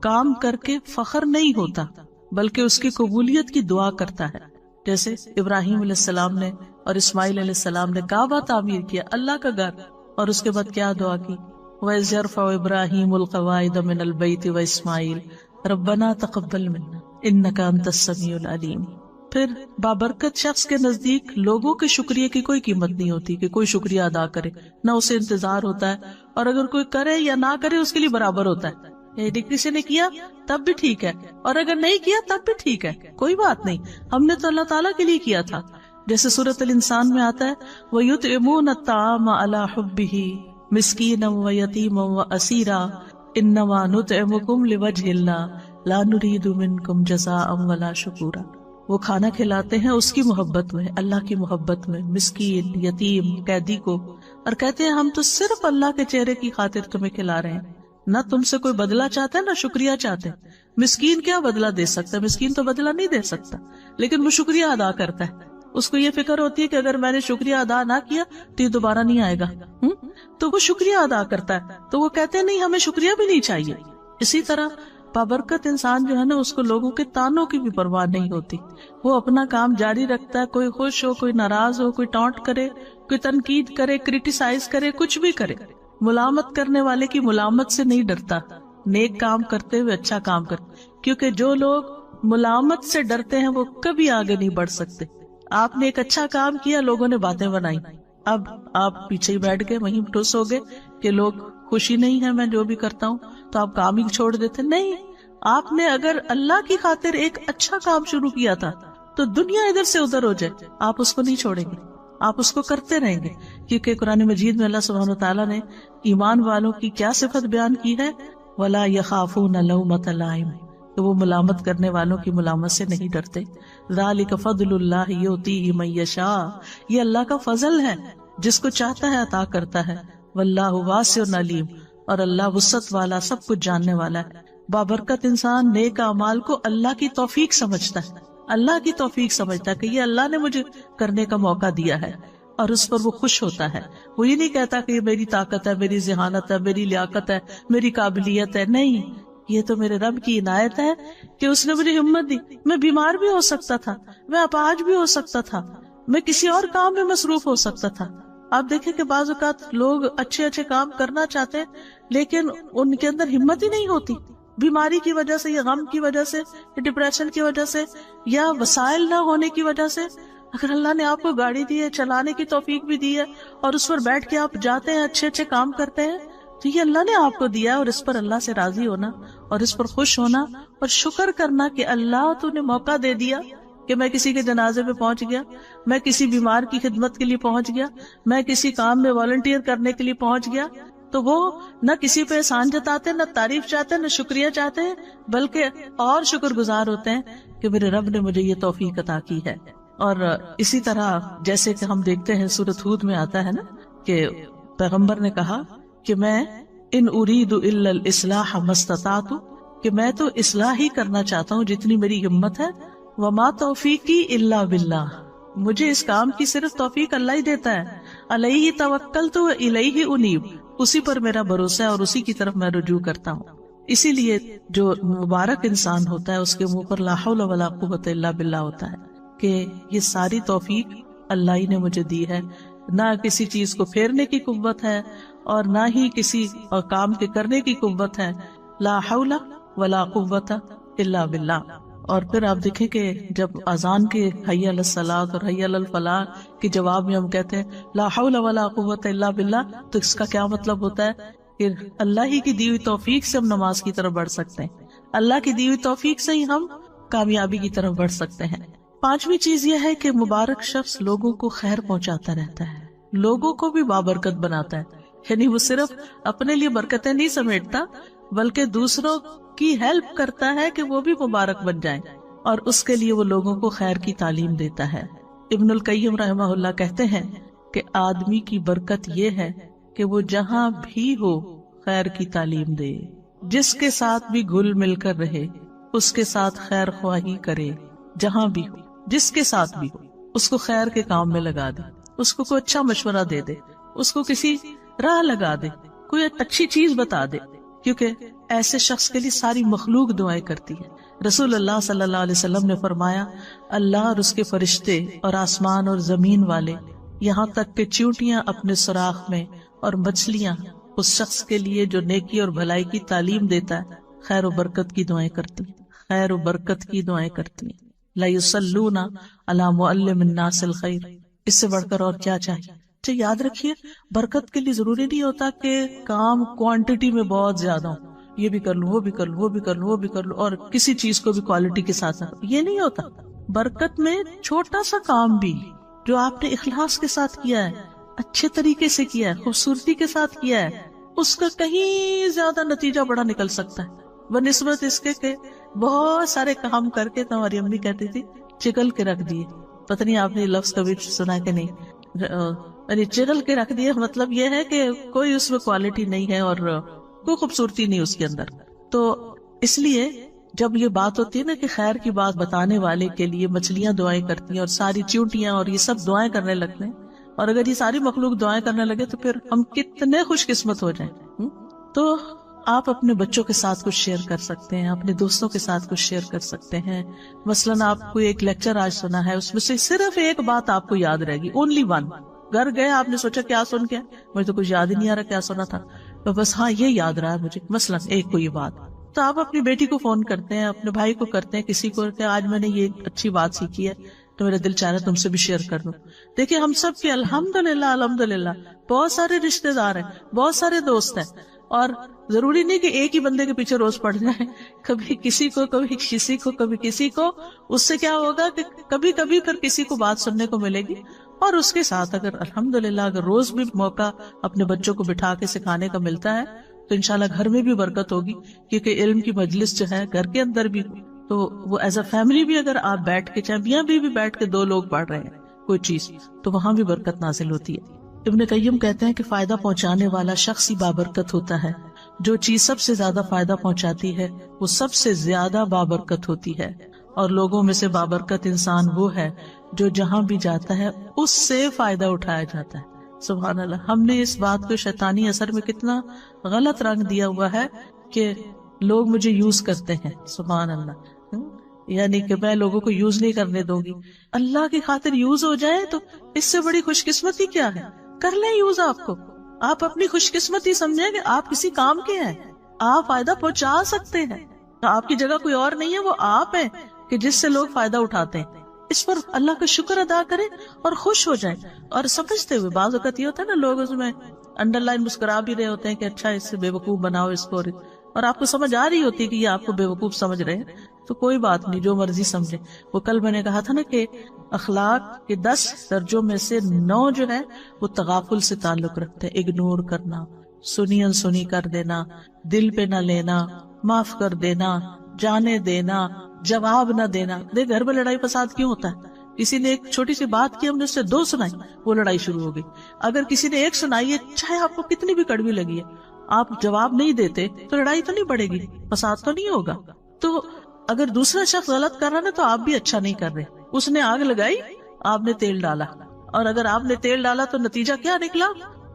کام کر کے فخر نہیں ہوتا، بلکہ اس کی قبولیت کی دعا کرتا ہے. جیسے ابراہیم علیہ السلام نے اور اسماعیل علیہ السلام نے کعبہ تعمیر کیا، اللہ کا گھر، اور اس کے بعد کیا دعا کی؟ وَإِذْ يَرْفَعُ إِبْرَاهِيمُ الْقَوَاعِدَ مِنَ الْبَيْتِ وَإِسْمَاعِيلُ رَبَّنَا تَقَبَّلْ مِنَّا إِنَّكَ أَنْتَ السَّمِيعُ الْعَلِيمُ. پھر بابرکت شخص کے نزدیک لوگوں کے شکریہ کی کوئی قیمت نہیں ہوتی کہ کوئی شکریہ ادا کرے، نہ اسے انتظار ہوتا ہے، اور اگر کوئی کرے یا نہ کرے اس کے لیے برابر ہوتا ہے. یعنی کسی نے کیا تب بھی ٹھیک ہے، اور اگر نہیں کیا تب بھی ٹھیک ہے، کوئی بات نہیں، ہم نے تو اللہ تعالیٰ کے لیے کیا تھا. جیسے سورۃ الانسان میں آتا ہے وَيُطْعِمُونَ الطَّعَامَ عَلَى حُبِّهِ مِسْكِينًا وَيَتِيمًا وَأَسِيرًا إِنَّمَا نُطْعِمُكُمْ لِوَجْهِ اللَّهِ لَا نُرِيدُ مِنكُمْ جَزَاءً وَلَا شُكُورًا. وہ کھانا کھلاتے ہیں اس کی محبت میں، اللہ کی محبت میں، مسکین، یتیم، قیدی کو، اور کہتے ہیں ہم تو صرف اللہ کے چہرے کی خاطر تمہیں کھلا رہے ہیں، نہ تم سے کوئی بدلہ چاہتے ہیں نہ شکریہ چاہتے ہیں. مسکین کیا بدلہ دے سکتا ہے؟ مسکین تو بدلہ نہیں دے سکتا، لیکن وہ شکریہ ادا کرتا ہے. اس کو یہ فکر ہوتی ہے کہ اگر میں نے شکریہ ادا نہ کیا تو یہ دوبارہ نہیں آئے گا، تو وہ شکریہ ادا کرتا ہے. تو وہ کہتے ہیں نہیں، ہمیں شکریہ بھی نہیں چاہیے. اسی طرح بابرکت انسان جو ہے نا، اس کو لوگوں کے تانوں کی بھی پرواہ نہیں ہوتی، وہ اپنا کام جاری رکھتا ہے. کوئی خوش ہو، کوئی ناراض ہو، کوئی ٹانٹ کرے، کوئی تنقید کرے، کرٹیسائز کرے، کچھ بھی کرے، ملامت کرنے والے کی ملامت سے نہیں ڈرتا. نیک کام کرتے ہوئے اچھا کام کرتے، کیونکہ جو لوگ ملامت سے ڈرتے ہیں وہ کبھی آگے نہیں بڑھ سکتے. آپ نے ایک اچھا کام کیا، لوگوں نے باتیں بنائی، اب آپ پیچھے ہی بیٹھ گئے، وہیں ٹھوس ہو گئے کہ لوگ خوشی نہیں ہے میں جو بھی کرتا ہوں، تو آپ کام ہی چھوڑ دیتے. نہیں، آپ نے اگر اللہ کی خاطر ایک اچھا کام شروع کیا تھا تو دنیا ادھر سے ادھر ہو جائے، آپ اس کو نہیں چھوڑیں گے، آپ اس کو کرتے رہیں گے. کیونکہ قرآن مجید میں اللہ سبحانہ وتعالیٰ نے ایمان والوں کی کیا صفت بیان کی ہے؟ وَلَا يَخَافُونَ لَوْمَةَ لَائِمٍ، کہ وہ ملامت کرنے والوں کی ملامت سے نہیں ڈرتے. ذَلِكَ فَضْلُ اللَّهِ يُؤْتِيهِ مَن يَشَاءُ، یہ اللہ کا فضل ہے، جس کو چاہتا ہے عطا کرتا ہے. وَاللَّهُ وَاسِعٌ عَلِيمٌ، اور اللہ وسعت والا، سب کچھ جاننے والا ہے. بابرکت انسان نیک اعمال کو اللہ کی توفیق سمجھتا ہے، اللہ کی توفیق سمجھتا ہے کہ یہ اللہ نے مجھے کرنے کا موقع دیا ہے، اور اس پر وہ خوش ہوتا ہے. وہ یہ نہیں کہتا کہ یہ میری طاقت ہے، میری ذہانت ہے، میری لیاقت ہے، میری قابلیت ہے. نہیں، یہ تو میرے رب کی عنایت ہے کہ اس نے مجھے ہمت دی. میں بیمار بھی ہو سکتا تھا، میں اپاہج بھی ہو سکتا تھا، میں کسی اور کام میں مصروف ہو سکتا تھا. آپ دیکھیں کہ بعض اوقات لوگ اچھے اچھے کام کرنا چاہتے ہیں لیکن ان کے اندر ہمت ہی نہیں ہوتی، بیماری کی وجہ سے یا غم کی وجہ سے یا ڈپریشن کی وجہ سے یا وسائل نہ ہونے کی وجہ سے. اگر اللہ نے آپ کو گاڑی دی ہے، چلانے کی توفیق بھی دی ہے، اور اس پر بیٹھ کے آپ جاتے ہیں، اچھے اچھے کام کرتے ہیں، تو یہ اللہ نے آپ کو دیا ہے. اور اس پر اللہ سے راضی ہونا اور اس پر خوش ہونا اور شکر کرنا کہ اللہ تو نے موقع دے دیا کہ میں کسی کے جنازے پہ پہنچ گیا، میں کسی بیمار کی خدمت کے لیے پہنچ گیا، میں کسی کام میں والنٹیئر کرنے کے لیے پہنچ گیا. تو وہ نہ کسی پہ احسان جتاتے، نہ تعریف چاہتے، نہ شکریہ چاہتے ہیں، بلکہ اور شکر گزار ہوتے ہیں کہ میرے رب نے مجھے یہ توفیق عطا کی ہے. اور اسی طرح جیسے کہ ہم دیکھتے ہیں سورۃ ہود میں آتا ہے نا کہ پیغمبر نے کہا کہ میں ان اريد الا الاصلاح ما استطعت، کہ میں تو اصلاح ہی کرنا چاہتا ہوں جتنی میری ہمت ہے. وما توفیقی الا باللہ، مجھے اس کام کی صرف توفیق اللہ ہی دیتا ہے. علیہ توکلت والیہ انیب، اسی پر میرا بھروسہ ہے اور اسی کی طرف میں رجوع کرتا ہوں. اسی لیے جو مبارک انسان ہوتا ہے اس کے منہ پر لا حول ولا قوت الا باللہ ہوتا ہے کہ یہ ساری توفیق اللہ ہی نے مجھے دی ہے. نہ کسی چیز کو پھیرنے کی قوت ہے اور نہ ہی کسی کام کے کرنے کی قوت ہے. لا حول ولا قوت الا باللہ. اور پھر آپ دیکھیں کہ جب اذان کے حی علی الصلاۃ اور حی علی الفلاح کے جواب میں ہم کہتے ہیں لا حول ولا قوت الا باللہ، تو اس کا کیا مطلب ہوتا ہے کہ اللہ ہی کی دی ہوئی توفیق سے ہم نماز کی طرف بڑھ سکتے ہیں، اللہ کی دی ہوئی توفیق سے ہی ہم کامیابی کی طرف بڑھ سکتے ہیں. پانچویں چیز یہ ہے کہ مبارک شخص لوگوں کو خیر پہنچاتا رہتا ہے، لوگوں کو بھی بابرکت بناتا ہے. یعنی وہ صرف اپنے لیے برکتیں نہیں سمیٹتا بلکہ دوسروں کی ہیلپ کرتا ہے کہ وہ بھی مبارک بن جائیں، اور اس کے لیے وہ لوگوں کو خیر کی تعلیم دیتا ہے. ابن القیم رحمہ اللہ کہتے ہیں کہ آدمی کی برکت یہ ہے کہ وہ جہاں بھی ہو خیر کی تعلیم دے، جس کے ساتھ بھی گھل مل کر رہے اس کے ساتھ خیر خواہی کرے، جہاں بھی ہو جس کے ساتھ بھی ہو اس کو خیر کے کام میں لگا دے، اس کو کوئی اچھا مشورہ دے دے، اس کو کسی راہ لگا دے، کوئی اچھی چیز بتا دے، کیونکہ ایسے شخص کے لیے ساری مخلوق دعائیں کرتی ہے. رسول اللہ صلی اللہ علیہ وسلم نے فرمایا اللہ اور اس کے فرشتے اور آسمان اور زمین والے یہاں تک کہ چیونٹیاں اپنے سوراخ میں اور مچھلیاں اس شخص کے لیے جو نیکی اور بھلائی کی تعلیم دیتا ہے خیر و برکت کی دعائیں کرتی ہیں، خیر و برکت کی دعائیں کرتی ہیں. لا یصلون علی معلم الناس الخیر. اس سے بڑھ کر اور کیا چاہیے؟ تو یاد رکھیے برکت کے لیے ضروری نہیں ہوتا کہ کام کوانٹٹی میں بہت زیادہ ہو، یہ بھی کر لوں وہ بھی کر لوں وہ بھی کر لوں وہ بھی کر لوں، اور کسی چیز کو بھی کوالٹی کے ساتھ یہ نہیں ہوتا. برکت میں چھوٹا سا کام بھی جو آپ نے اخلاص کے ساتھ کیا ہے، اچھے طریقے سے کیا ہے، خوبصورتی کے ساتھ کیا ہے، اس کا کہیں زیادہ نتیجہ بڑا نکل سکتا ہے بنسبت اس کے کہ بہت سارے کام کر کے ہماری امی کہتی تھی چگل کے رکھ دیے. پتہ نہیں آپ نے یہ لفظ کبھی سنا کہ نہیں، یعنی چگل کے رکھ دیے مطلب یہ ہے کہ کوئی اس میں کوالٹی نہیں ہے اور کوئی خوبصورتی نہیں اس کے اندر. تو اس لیے جب یہ بات ہوتی ہے نا کہ خیر کی بات بتانے والے کے لیے مچھلیاں دعائیں کرتی ہیں اور ساری چیونٹیاں اور یہ سب دعائیں کرنے لگتے ہیں، اور اگر یہ ساری مخلوق دعائیں کرنے لگے تو پھر ہم کتنے خوش قسمت ہو جائیں. تو آپ اپنے بچوں کے ساتھ کچھ شیئر کر سکتے ہیں، اپنے دوستوں کے ساتھ کچھ شیئر کر سکتے ہیں. مثلاً آپ کو ایک لیکچر آج سنا ہے، اس میں سے صرف ایک بات آپ کو یاد رہے گی، اونلی ون. گھر گئے آپ نے سوچا کیا سن کے، مجھے تو کچھ یاد ہی نہیں آ رہا کیا سنا تھا، تو بس ہاں یہ یاد رہا ہے مجھے مثلاً ایک کو یہ بات. تو آپ اپنی بیٹی کو فون کرتے ہیں، اپنے بھائی کو کرتے ہیں، کسی کو کہ آج میں نے یہ اچھی بات سیکھی ہے تو میرا دل چاہ رہا ہے تم سے بھی شیئر کر دوں. دیکھیں ہم سب کے الحمدللہ بہت سارے رشتے دار ہیں، بہت سارے دوست ہیں، اور ضروری نہیں کہ ایک ہی بندے کے پیچھے روز پڑ جائیں، کبھی کسی کو کبھی کسی کو کبھی کسی کو. اس سے کیا ہوگا کہ کبھی کبھی پھر کسی کو بات سننے کو ملے گی، اور اس کے ساتھ اگر الحمدللہ اگر روز بھی موقع اپنے بچوں کو بٹھا کے سکھانے کا ملتا ہے تو انشاءاللہ گھر میں بھی برکت ہوگی. کیونکہ علم کی مجلس جو ہے گھر کے اندر بھی تو وہ ایز اے فیملی بھی اگر آپ بیٹھ کے چاہے میاں بھی بیٹھ کے دو لوگ پڑھ رہے ہیں کوئی چیز تو وہاں بھی برکت نازل ہوتی ہے. ابن قیم کہتے ہیں کہ فائدہ پہنچانے والا شخص ہی بابرکت ہوتا ہے. جو چیز سب سے زیادہ فائدہ پہنچاتی ہے وہ سب سے زیادہ بابرکت ہوتی ہے. اور لوگوں میں سے بابرکت انسان وہ ہے جو جہاں بھی جاتا ہے اس سے فائدہ اٹھایا جاتا ہے. سبحان اللہ. ہم نے اس بات کو شیطانی اثر میں کتنا غلط رنگ دیا ہوا ہے کہ لوگ مجھے یوز کرتے ہیں. سبحان اللہ. یعنی کہ میں لوگوں کو یوز نہیں کرنے دوں گی. اللہ کی خاطر یوز ہو جائے تو اس سے بڑی خوش قسمتی کیا ہے. کر لیں یوز. آپ کو آپ اپنی خوش قسمتی سمجھیں کہ آپ کسی کام کے ہیں، آپ فائدہ پہنچا سکتے ہیں. آپ کی جگہ کوئی اور نہیں ہے، وہ آپ ہیں کہ جس سے لوگ فائدہ اٹھاتے ہیں. اس پر اللہ کا شکر ادا کریں اور خوش ہو جائیں. اور سمجھتے ہوئے بعض اوقات یہ ہوتا ہے نا لوگ اس میں انڈر لائن مسکرا بھی رہے ہوتے ہیں کہ اچھا اس سے بے وقوف بناؤ اس کو، اور آپ کو سمجھ آ رہی ہوتی ہے کہ یہ آپ کو بے وقوف سمجھ رہے ہیں تو کوئی بات نہیں، جو مرضی سمجھے. وہ کل میں نے کہا تھا نا کہ اخلاق کے 10 درجوں میں سے 9 جو ہے وہ تغافل سے تعلق رکھتے ہیں. اگنور کرنا، سنی انسنی کر دینا، دل پہ نہ لینا، معاف کر دینا، جانے دینا، جواب نہ دینا. دیکھ گھر میں لڑائی فساد کیوں ہوتا ہے؟ کسی نے ایک چھوٹی سی بات کی، ہم نے اس سے 2 سنائی، وہ لڑائی شروع ہو گئی. اگر کسی نے 1 سنائی ہے چاہے آپ کو کتنی بھی کڑوی لگی ہے، آپ جواب نہیں دیتے تو لڑائی تو نہیں بڑھے گی، فساد تو نہیں ہوگا. تو اگر دوسرا شخص غلط کر رہا نا تو آپ بھی اچھا نہیں کر رہے. اس نے آگ لگائی، آپ نے تیل ڈالا، اور اگر آپ نے تیل ڈالا تو نتیجہ کیا نکلا؟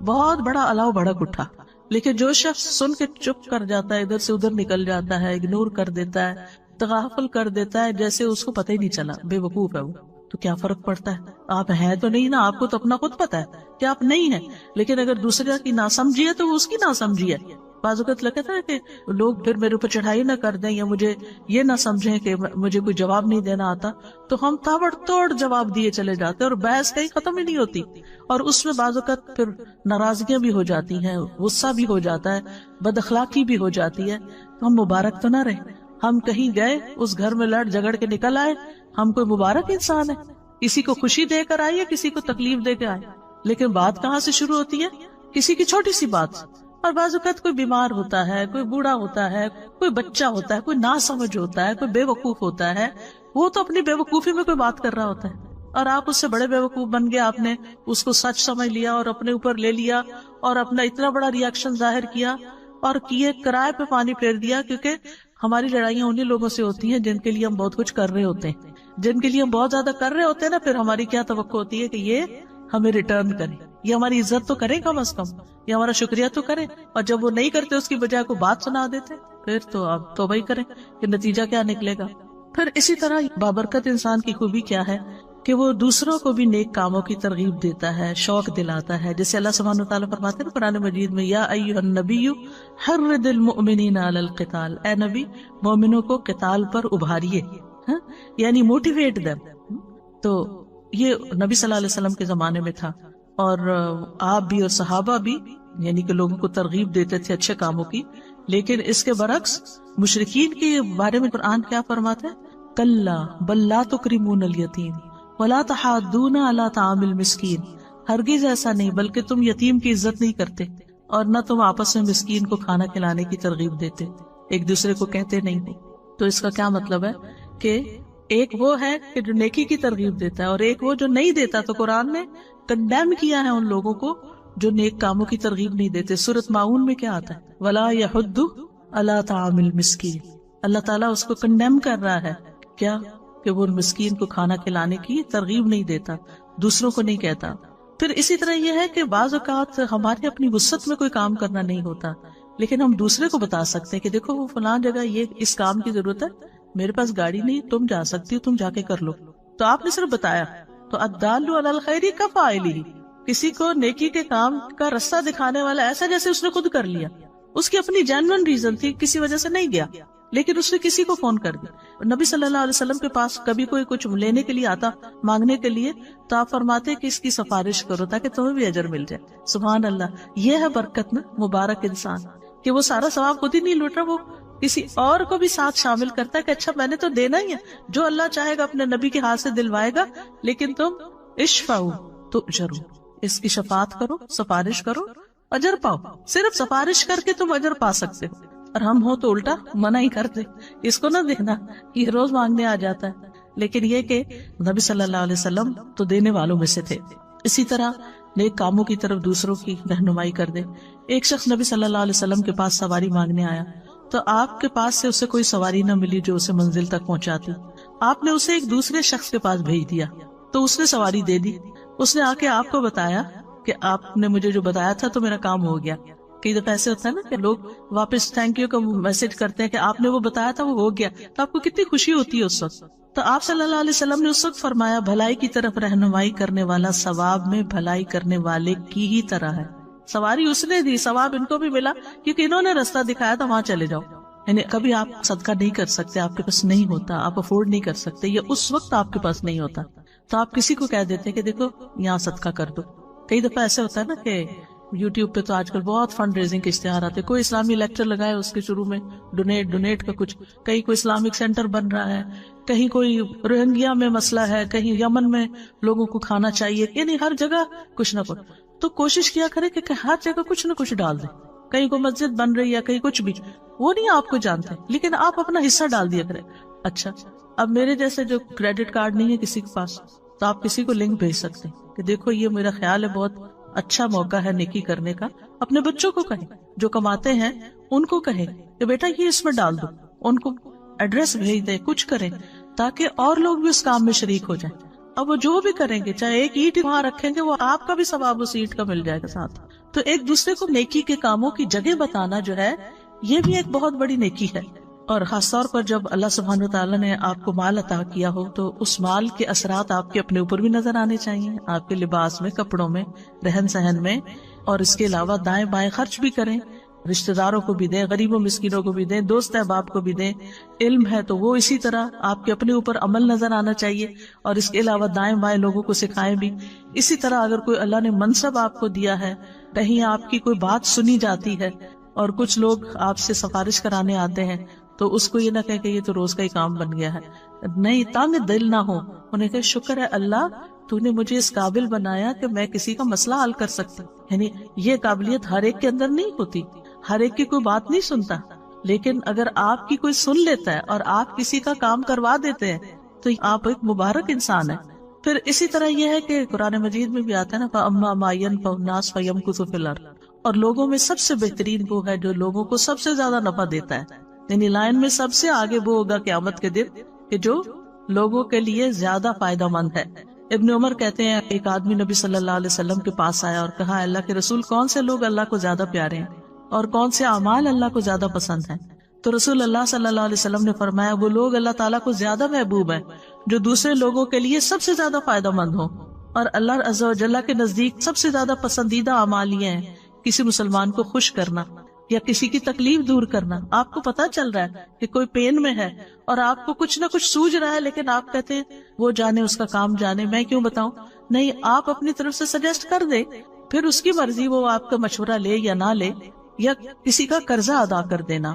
بہت بڑا الاؤ بھڑک اٹھا. لیکن جو شخص سن کے چپ کر جاتا ہے، ادھر سے ادھر نکل جاتا ہے، اگنور کر دیتا ہے، تغافل کر دیتا ہے، جیسے اس کو پتہ ہی نہیں چلا، بے وقوف ہے وہ، تو کیا فرق پڑتا ہے؟ آپ ہیں تو نہیں نا، آپ کو تو اپنا خود پتا ہے کہ آپ نہیں ہیں، لیکن اگر دوسرے کی ناسمجھی ہے تو وہ اس کی ناسمجھی ہے۔ بعض اوقات لگتا ہے کہ لوگ پھر میرے اوپر چڑھائی نہ کر دیں یا مجھے یہ نہ سمجھیں کہ مجھے کوئی جواب نہیں دینا آتا، تو ہم تابڑ توڑ جواب دیے چلے جاتے ہیں اور بحث کہیں ختم ہی نہیں ہوتی، اور اس میں بعض اوقات پھر ناراضگیاں بھی ہو جاتی ہیں، غصہ بھی ہو جاتا ہے، بد اخلاقی بھی ہو جاتی ہے۔ تو ہم مبارک تو نہ رہے، ہم کہیں گئے اس گھر میں لڑ جھگڑ کے نکل آئے، ہم کوئی مبارک انسان ہے؟ کسی کو خوشی دے کر آئے یا کسی کو تکلیف دے کے آئے؟ لیکن بات کہاں سے شروع ہوتی ہے؟ کسی کی چھوٹی سی بات سے۔ اور بعض اوقات کوئی بیمار ہوتا ہے، کوئی بوڑھا ہوتا ہے، کوئی بچہ ہوتا ہے، کوئی ناسمجھ ہوتا ہے، کوئی بے وقوف ہوتا ہے، وہ تو اپنی بے وقوفی میں کوئی بات کر رہا ہوتا ہے اور آپ اس سے بڑے بے وقوف بن گئے، آپ نے اس کو سچ سمجھ لیا اور اپنے اوپر لے لیا اور اپنا اتنا بڑا ری ایکشن ظاہر کیا اور کیے کرائے پہ پانی پھیر دیا۔ کیونکہ ہماری لڑائیاں انہی لوگوں سے ہوتی ہیں جن کے لیے ہم بہت کچھ کر رہے ہوتے ہیں، جن کے لیے ہم بہت زیادہ کر رہے ہوتے ہیں نا، پھر ہماری کیا توقع ہوتی ہے کہ یہ ہمیں ریٹرن کرے، یہ ہماری عزت تو کرے کم از کم، یہ ہمارا شکریہ تو کرے، اور جب وہ نہیں کرتے اس کی بجائے کو بات سنا دیتے، پھر تو آپ توبہ ہی کریں کہ نتیجہ کیا نکلے گا۔ پھر اسی طرح بابرکت انسان کی خوبی کیا ہے کہ وہ دوسروں کو بھی نیک کاموں کی ترغیب دیتا ہے، شوق دلاتا ہے، جیسے اللہ سبحانہ وتعالیٰ فرماتے ہیں قرآن مجید میں، یا ایھا النبی حرض المؤمنین علی القتال، اے نبی مومنوں کو قتال پر ابھاریے، یعنی موٹیویٹ دیم۔ تو یہ نبی صلی اللہ علیہ وسلم کے زمانے میں تھا، اور آپ بھی اور صحابہ بھی یعنی کہ لوگوں کو ترغیب دیتے تھے اچھے کاموں کی۔ لیکن اس کے برعکس مشرکین کے بارے میں قرآن کیا فرماتا ہے؟ کلا بل لا تکرمون الیتیم ولا تحاضون علی طعام المسکین، ہرگز ایسا نہیں، بلکہ تم یتیم کی عزت نہیں کرتے اور نہ تم آپس میں مسکین کو کھانا کھلانے کی ترغیب دیتے، ایک دوسرے کو کہتے نہیں ہو۔ تو اس کا کیا مطلب ہے کہ ایک وہ ہے کہ جو نیکی کی ترغیب دیتا ہے اور ایک وہ جو نہیں دیتا۔ تو قرآن نے کنڈیم کیا ہے ان لوگوں کو جو نیک کاموں کی ترغیب نہیں دیتے۔ سورۃ ماؤن میں کیا آتا ہے؟ ولا یحض علی طعام المسکین، اللہ تعالیٰ اس کو کنڈیم کر رہا ہے، کیا کہ وہ مسکین کو کھانا کھلانے کی ترغیب نہیں دیتا، دوسروں کو نہیں کہتا۔ پھر اسی طرح یہ ہے کہ بعض اوقات ہمارے اپنی وسعت میں کوئی کام کرنا نہیں ہوتا، لیکن ہم دوسرے کو بتا سکتے ہیں کہ دیکھو وہ فلاں جگہ یہ اس کام کی ضرورت ہے، میرے پاس گاڑی نہیں، تم جا سکتی ہو، تم جا کے کر لو۔ تو آپ نے صرف بتایا۔ تو الدال علی الخیر کفاعلہ، کسی کو نیکی کے کام کا رستہ دکھانے والا ایسا جیسے اس نے خود کر لیا، اس کی اپنی جینوئن ریزن تھی، کسی وجہ سے نہیں گیا، لیکن اس نے کسی کو فون کر دیا۔ نبی صلی اللہ علیہ وسلم کے پاس کبھی کوئی کچھ لینے کے لیے آتا، مانگنے کے لیے، تو آپ فرماتے کہ اس کی سفارش کرو تاکہ تمہیں بھی اجر مل جائے۔ سبحان اللہ، یہ ہے برکت نا، مبارک انسان کہ وہ سارا ثواب خود ہی نہیں لوٹ رہا، وہ کسی اور کو بھی ساتھ شامل کرتا ہے کہ اچھا میں نے تو دینا ہی ہے، جو اللہ چاہے گا اپنے نبی کے ہاتھ سے دلوائے گا، لیکن تم اشفعوا تؤجروا، اس کی شفاعت کرو، سفارش کرو، اجر پاؤ۔ صرف سفارش کر کے تم اجر پا سکتے ہو، اور ہم ہو تو الٹا منع ہی کرتے، اس کو نہ دیکھنا، یہ روز مانگنے آ جاتا ہے۔ لیکن یہ کہ نبی صلی اللہ علیہ وسلم تو دینے والوں میں سے تھے۔ اسی طرح نیک کاموں کی طرف دوسروں کی رہنمائی کر دے۔ ایک شخص نبی صلی اللہ علیہ وسلم کے پاس سواری مانگنے آیا، تو آپ کے پاس سے اسے کوئی سواری نہ ملی جو اسے منزل تک پہنچاتی۔ آپ نے اسے ایک دوسرے شخص کے پاس بھیج دیا، تو اس نے سواری دے دی۔ اس نے آ کے آپ کو بتایا کہ آپ نے مجھے جو بتایا تھا تو میرا کام ہو گیا۔ کئی دفعہ ایسے ہوتا ہے نا کہ لوگ واپس تھینک یو کا میسج کرتے ہیں کہ آپ نے وہ بتایا تھا، وہ ہو گیا، تو آپ کو کتنی خوشی ہوتی ہے اس وقت۔ تو آپ صلی اللہ علیہ وسلم نے اس وقت فرمایا، بھلائی کی طرف رہنمائی کرنے والا ثواب میں بھلائی کرنے والے کی ہی طرح ہے۔ سواری اس نے دی، ثواب ان کو بھی ملا کیونکہ انہوں نے راستہ دکھایا تھا، وہاں چلے جاؤ۔ یعنی کبھی آپ صدقہ نہیں کر سکتے، آپ کے پاس نہیں ہوتا، آپ افورڈ نہیں کر سکتے، یا اس وقت آپ کے پاس نہیں ہوتا، تو آپ کسی کو کہہ دیتے کہ دیکھو یہاں صدقہ کر دو۔ کئی دفعہ ایسا ہوتا ہے نا کہ یوٹیوب پہ تو آج کل بہت فنڈ ریزنگ کے اشتہار آتے، کوئی اسلامی لیکچر لگائے اس کے شروع میں ڈونیٹ کا کچھ، کہیں کوئی اسلامک سینٹر بن رہا ہے، کہیں کوئی روہنگیا میں مسئلہ ہے، کہیں یمن میں لوگوں کو کھانا چاہیے، یعنی ہر جگہ کچھ نہ کچھ۔ تو کوشش کیا کرے کہ ہر جگہ کچھ نہ کچھ ڈال دیں، کہیں کوئی مسجد بن رہی ہے، کہیں کچھ بھی، وہ نہیں آپ کو جانتے، لیکن آپ اپنا حصہ ڈال دیا کریں۔ اچھا، اب میرے جیسے جو کریڈٹ کارڈ نہیں ہے کسی کے پاس، تو آپ کسی کو لنک بھیج سکتے ہیں کہ دیکھو یہ میرا خیال ہے بہت اچھا موقع ہے نیکی کرنے کا۔ اپنے بچوں کو کہیں جو کماتے ہیں، ان کو کہیں کہ بیٹا یہ اس میں ڈال دو، ان کو ایڈریس بھیج دیں، کچھ کریں تاکہ اور لوگ بھی اس کام میں شریک ہو جائیں۔ اب وہ جو بھی کریں گے، چاہے ایک اینٹ وہاں رکھیں گے، وہ آپ کا بھی ثواب اس اینٹ کا مل جائے گا ساتھ۔ تو ایک دوسرے کو نیکی کے کاموں کی جگہ بتانا جو ہے یہ بھی ایک بہت بڑی نیکی ہے. اور خاص طور پر جب اللہ سبحانہ وتعالیٰ نے آپ کو مال عطا کیا ہو تو اس مال کے اثرات آپ کے اپنے اوپر بھی نظر آنے چاہیے، آپ کے لباس میں، کپڑوں میں، رہن سہن میں. اور اس کے علاوہ دائیں بائیں خرچ بھی کریں، رشتہ داروں کو بھی دیں، غریبوں مسکینوں کو بھی دیں، دوست احباب کو بھی دیں. علم ہے تو وہ اسی طرح آپ کے اپنے اوپر عمل نظر آنا چاہیے، اور اس کے علاوہ دائیں بائیں لوگوں کو سکھائیں بھی. اسی طرح اگر کوئی اللہ نے منصب آپ کو دیا ہے، کہیں آپ کی کوئی بات سنی جاتی ہے اور کچھ لوگ آپ سے سفارش کرانے آتے ہیں تو اس کو یہ نہ کہے کہ یہ تو روز کا ہی کام بن گیا ہے. نہیں، تنگ دل نہ ہو، انہیں کہ شکر ہے اللہ تو نے مجھے اس قابل بنایا کہ میں کسی کا مسئلہ حل کر سکتی. یعنی یہ قابلیت ہر ایک کے اندر نہیں ہوتی، ہر ایک کی کوئی بات نہیں سنتا، لیکن اگر آپ کی کوئی سن لیتا ہے اور آپ کسی کا کام کروا دیتے ہیں تو آپ ایک مبارک انسان ہیں. پھر اسی طرح یہ ہے کہ قرآن مجید میں بھی آتا ہے نا فَأَمَّا مَا يَنْفَعُ النَّاسَ فَيَمْكُثُ فِي الْأَرْضِ، اور لوگوں میں سب سے بہترین وہ ہے جو لوگوں کو سب سے زیادہ نفع دیتا ہے. یعنی لائن میں سب سے آگے وہ ہوگا قیامت کے دن کہ جو لوگوں کے لیے زیادہ فائدہ مند ہے. ابن عمر کہتے ہیں ایک آدمی نبی صلی اللہ علیہ وسلم کے پاس آیا اور کہا اللہ کے رسول کون سے لوگ اللہ کو زیادہ پیارے ہیں اور کون سے اعمال اللہ کو زیادہ پسند ہیں؟ تو رسول اللہ صلی اللہ علیہ وسلم نے فرمایا وہ لوگ اللہ تعالیٰ کو زیادہ محبوب ہیں جو دوسرے لوگوں کے لیے سب سے زیادہ فائدہ مند ہوں، اور اللہ عز و جل کے نزدیک سب سے زیادہ پسندیدہ اعمال یہ ہیں کسی مسلمان کو خوش کرنا یا کسی کی تکلیف دور کرنا. آپ کو پتا چل رہا ہے کہ کوئی پین میں ہے اور آپ کو کچھ نہ کچھ سوج رہا ہے، لیکن آپ کہتے ہیں وہ جانے، اس کا کام جانے، میں کیوں بتاؤں. نہیں، آپ اپنی طرف سے سجیسٹ کر دیں، پھر اس کی مرضی وہ آپ کا مشورہ لے یا نہ لے. یا کسی کا قرضہ ادا کر دینا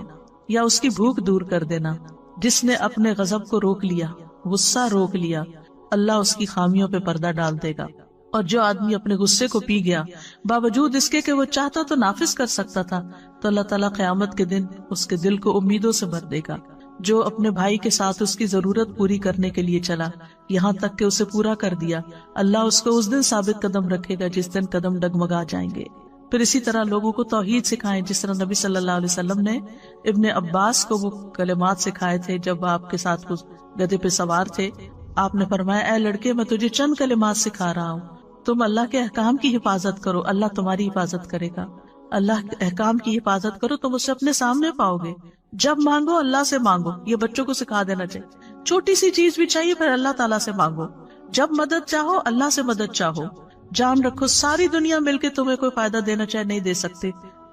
یا اس کی بھوک دور کر دینا. جس نے اپنے غضب کو روک لیا، غصہ روک لیا، اللہ اس کی خامیوں پہ پردہ ڈال دے گا. اور جو آدمی اپنے غصے کو پی گیا باوجود اس کے کہ وہ چاہتا تو نافذ کر سکتا تھا، تو اللہ تعالیٰ قیامت کے دن اس کے دل کو امیدوں سے بھر دے گا. جو اپنے بھائی کے ساتھ اس کی ضرورت پوری کرنے کے لیے چلا یہاں تک کہ اسے پورا کر دیا، اللہ اس کو اس دن ثابت قدم رکھے گا جس دن قدم ڈگمگا جائیں گے. پھر اسی طرح لوگوں کو توحید سکھائیں، جس طرح نبی صلی اللہ علیہ وسلم نے ابن عباس کو وہ کلمات سکھائے تھے جب آپ کے ساتھ گدھے پہ سوار تھے. آپ نے فرمایا اے لڑکے میں تجھے چند کلمات سکھا رہا ہوں، تم اللہ کے احکام کی حفاظت کرو، اللہ تمہاری حفاظت کرے گا. اللہ کے احکام کی حفاظت کرو، تم اسے اپنے سامنے پاؤ گے. جب مانگو اللہ سے مانگو، یہ بچوں کو سکھا دینا چاہیے. چھوٹی سی چیز بھی چاہیے پھر اللہ تعالیٰ سے مانگو. جب مدد چاہو اللہ سے مدد چاہو. جان رکھو ساری دنیا مل کے تمہیں کوئی فائدہ دینا چاہے نہیں دے سکتے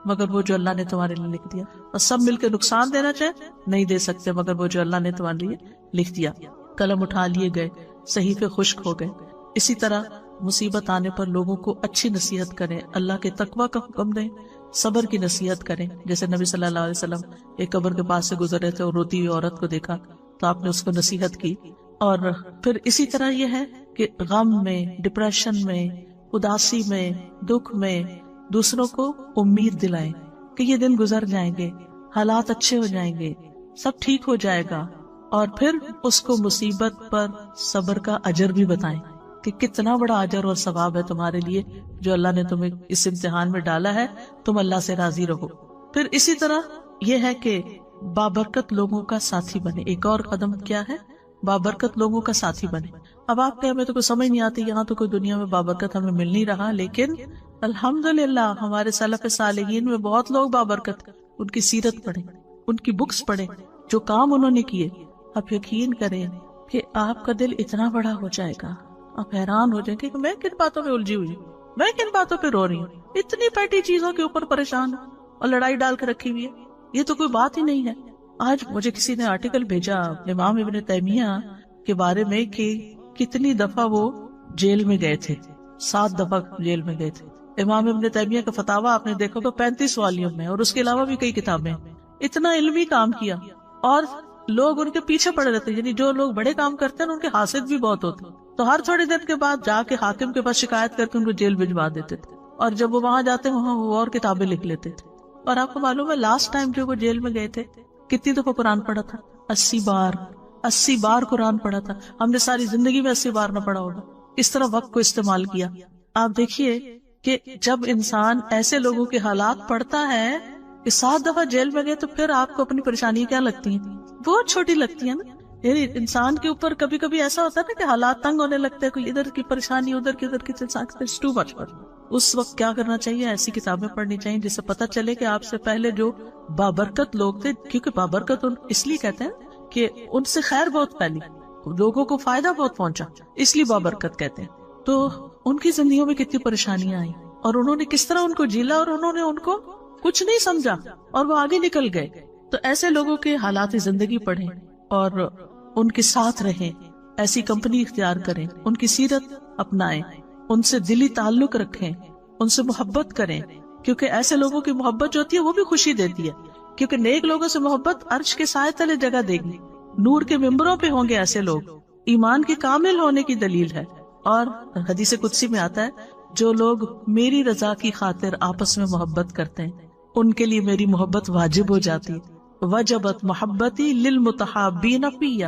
مگر وہ جو اللہ نے تمہارے لیے لکھ دیا، اور سب مل کے نقصان دینا چاہے نہیں دے سکتے مگر وہ جو اللہ نے تمہارے لیے لکھ دیا. قلم اٹھا لیے گئے، صحیفے خشک ہو گئے. اسی طرح مصیبت آنے پر لوگوں کو اچھی نصیحت کریں، اللہ کے تقوی کا حکم دیں، صبر کی نصیحت کریں. جیسے نبی صلی اللہ علیہ وسلم ایک قبر کے پاس سے گزر رہے تھے اور روتی ہوئی عورت کو دیکھا تو آپ نے اس کو نصیحت کی. اور پھر اسی طرح یہ ہے کہ غم میں، ڈپریشن میں، اداسی میں، دکھ میں دوسروں کو امید دلائیں کہ یہ دن گزر جائیں گے، حالات اچھے ہو جائیں گے، سب ٹھیک ہو جائے گا. اور پھر اس کو مصیبت پر صبر کا اجر بھی بتائیں کہ کتنا بڑا اجر اور ثواب ہے تمہارے لیے جو اللہ نے تمہیں اس امتحان میں ڈالا ہے، تم اللہ سے راضی رہو. پھر اسی طرح یہ ہے کہ بابرکت لوگوں کا ساتھی بنے. ایک اور قدم کیا ہے؟ بابرکت لوگوں کا ساتھی بنے. اب آپ کے ہمیں تو کوئی سمجھ نہیں آتی، یہاں تو کوئی دنیا میں بابرکت ہمیں مل نہیں رہا، لیکن الحمدللہ ہمارے سلف صالحین میں بہت لوگ بابرکت. ان کی سیرت پڑھیں، ان کی بکس پڑھیں، جو کام انہوں نے کیے. آپ یقین کریں کہ آپ کا دل اتنا بڑا ہو جائے گا، آپ حیران ہو جائیں گے کہ میں کن باتوں میں الجھی ہوئی ہوں، میں کن باتوں پہ رو رہی ہوں، اتنی پیٹی چیزوں کے اوپر پریشان ہوں اور لڑائی ڈال کے رکھی ہوئی ہے، یہ تو کوئی بات ہی نہیں ہے. آج مجھے کسی نے آرٹیکل بھیجا امام ابن تیمیہ کے بارے میں کہ کتنی دفعہ وہ جیل میں گئے تھے. 7 دفعہ جیل میں گئے تھے. امام ابن تیمیہ کا فتاوی آپ نے دیکھو تو 35 والیوم میں، اور اس کے علاوہ بھی کئی کتابیں. اتنا علمی کام کیا اور لوگ ان کے پیچھے پڑے رہتے. یعنی جو لوگ بڑے کام کرتے ہیں ان کے حاسد بھی بہت ہوتے، تو ہر تھوڑے دن کے بعد جا کے حاکم کے پاس شکایت کر کے ان کو جیل بھجوا دیتے تھے، اور جب وہ وہاں جاتے وہاں وہ اور کتابیں لکھ لیتے تھے. اور آپ کو معلوم ہے لاسٹ ٹائم جو وہ جیل میں گئے تھے کتنی دفعہ قرآن پڑھا تھا؟ 80 بار قرآن پڑھا تھا. ہم نے ساری زندگی میں 80 بار نہ پڑھا ہوگا. اس طرح وقت کو استعمال کیا. آپ دیکھیے کہ جب انسان ایسے لوگوں کے حالات پڑھتا ہے کہ 7 دفعہ جیل میں گئے، تو پھر آپ کو اپنی پریشانی کیا لگتی ہیں؟ بہت چھوٹی لگتی ہے نا. یعنی انسان کے اوپر کبھی کبھی ایسا ہوتا ہے نا کہ حالات تنگ ہونے لگتے ہیں، کوئی ادھر کی پریشانی ادھر کی ٹو مچ پر اس وقت کیا کرنا چاہیے؟ ایسی کتابیں پڑھنی چاہیے جس سے پتہ چلے کہ آپ سے پہلے جو بابرکت لوگ تھے، کیونکہ بابرکت اس لیے کہتے ہیں کہ ان سے خیر بہت پھیلی، لوگوں کو فائدہ بہت پہنچا، اس لیے بابرکت کہتے ہیں۔ تو ان کی زندگیوں میں کتنی پریشانیاں آئیں اور انہوں نے کس طرح ان کو جھیلا، اور انہوں نے ان کو کچھ نہیں سمجھا اور وہ آگے نکل گئے۔ تو ایسے لوگوں کے حالات زندگی پڑھیں اور ان کے ساتھ رہیں، ایسی کمپنی اختیار کریں، ان کی سیرت اپنائیں، ان سے دلی تعلق رکھیں، ان سے محبت کریں، کیونکہ ایسے لوگوں کی محبت جو ہوتی ہے وہ بھی خوشی دیتی ہے، کیونکہ نیک لوگوں سے محبت عرش کے سائے تلے جگہ دے گی، نور کے ممبروں پہ ہوں گے ایسے لوگ، ایمان کے کامل ہونے کی دلیل ہے۔ اور حدیث قدسی میں آتا ہے جو لوگ میری رضا کی خاطر آپس میں محبت کرتے ہیں ان کے لیے میری محبت واجب ہو جاتی ہے، وجبت محبتی للمتحابین فیہ،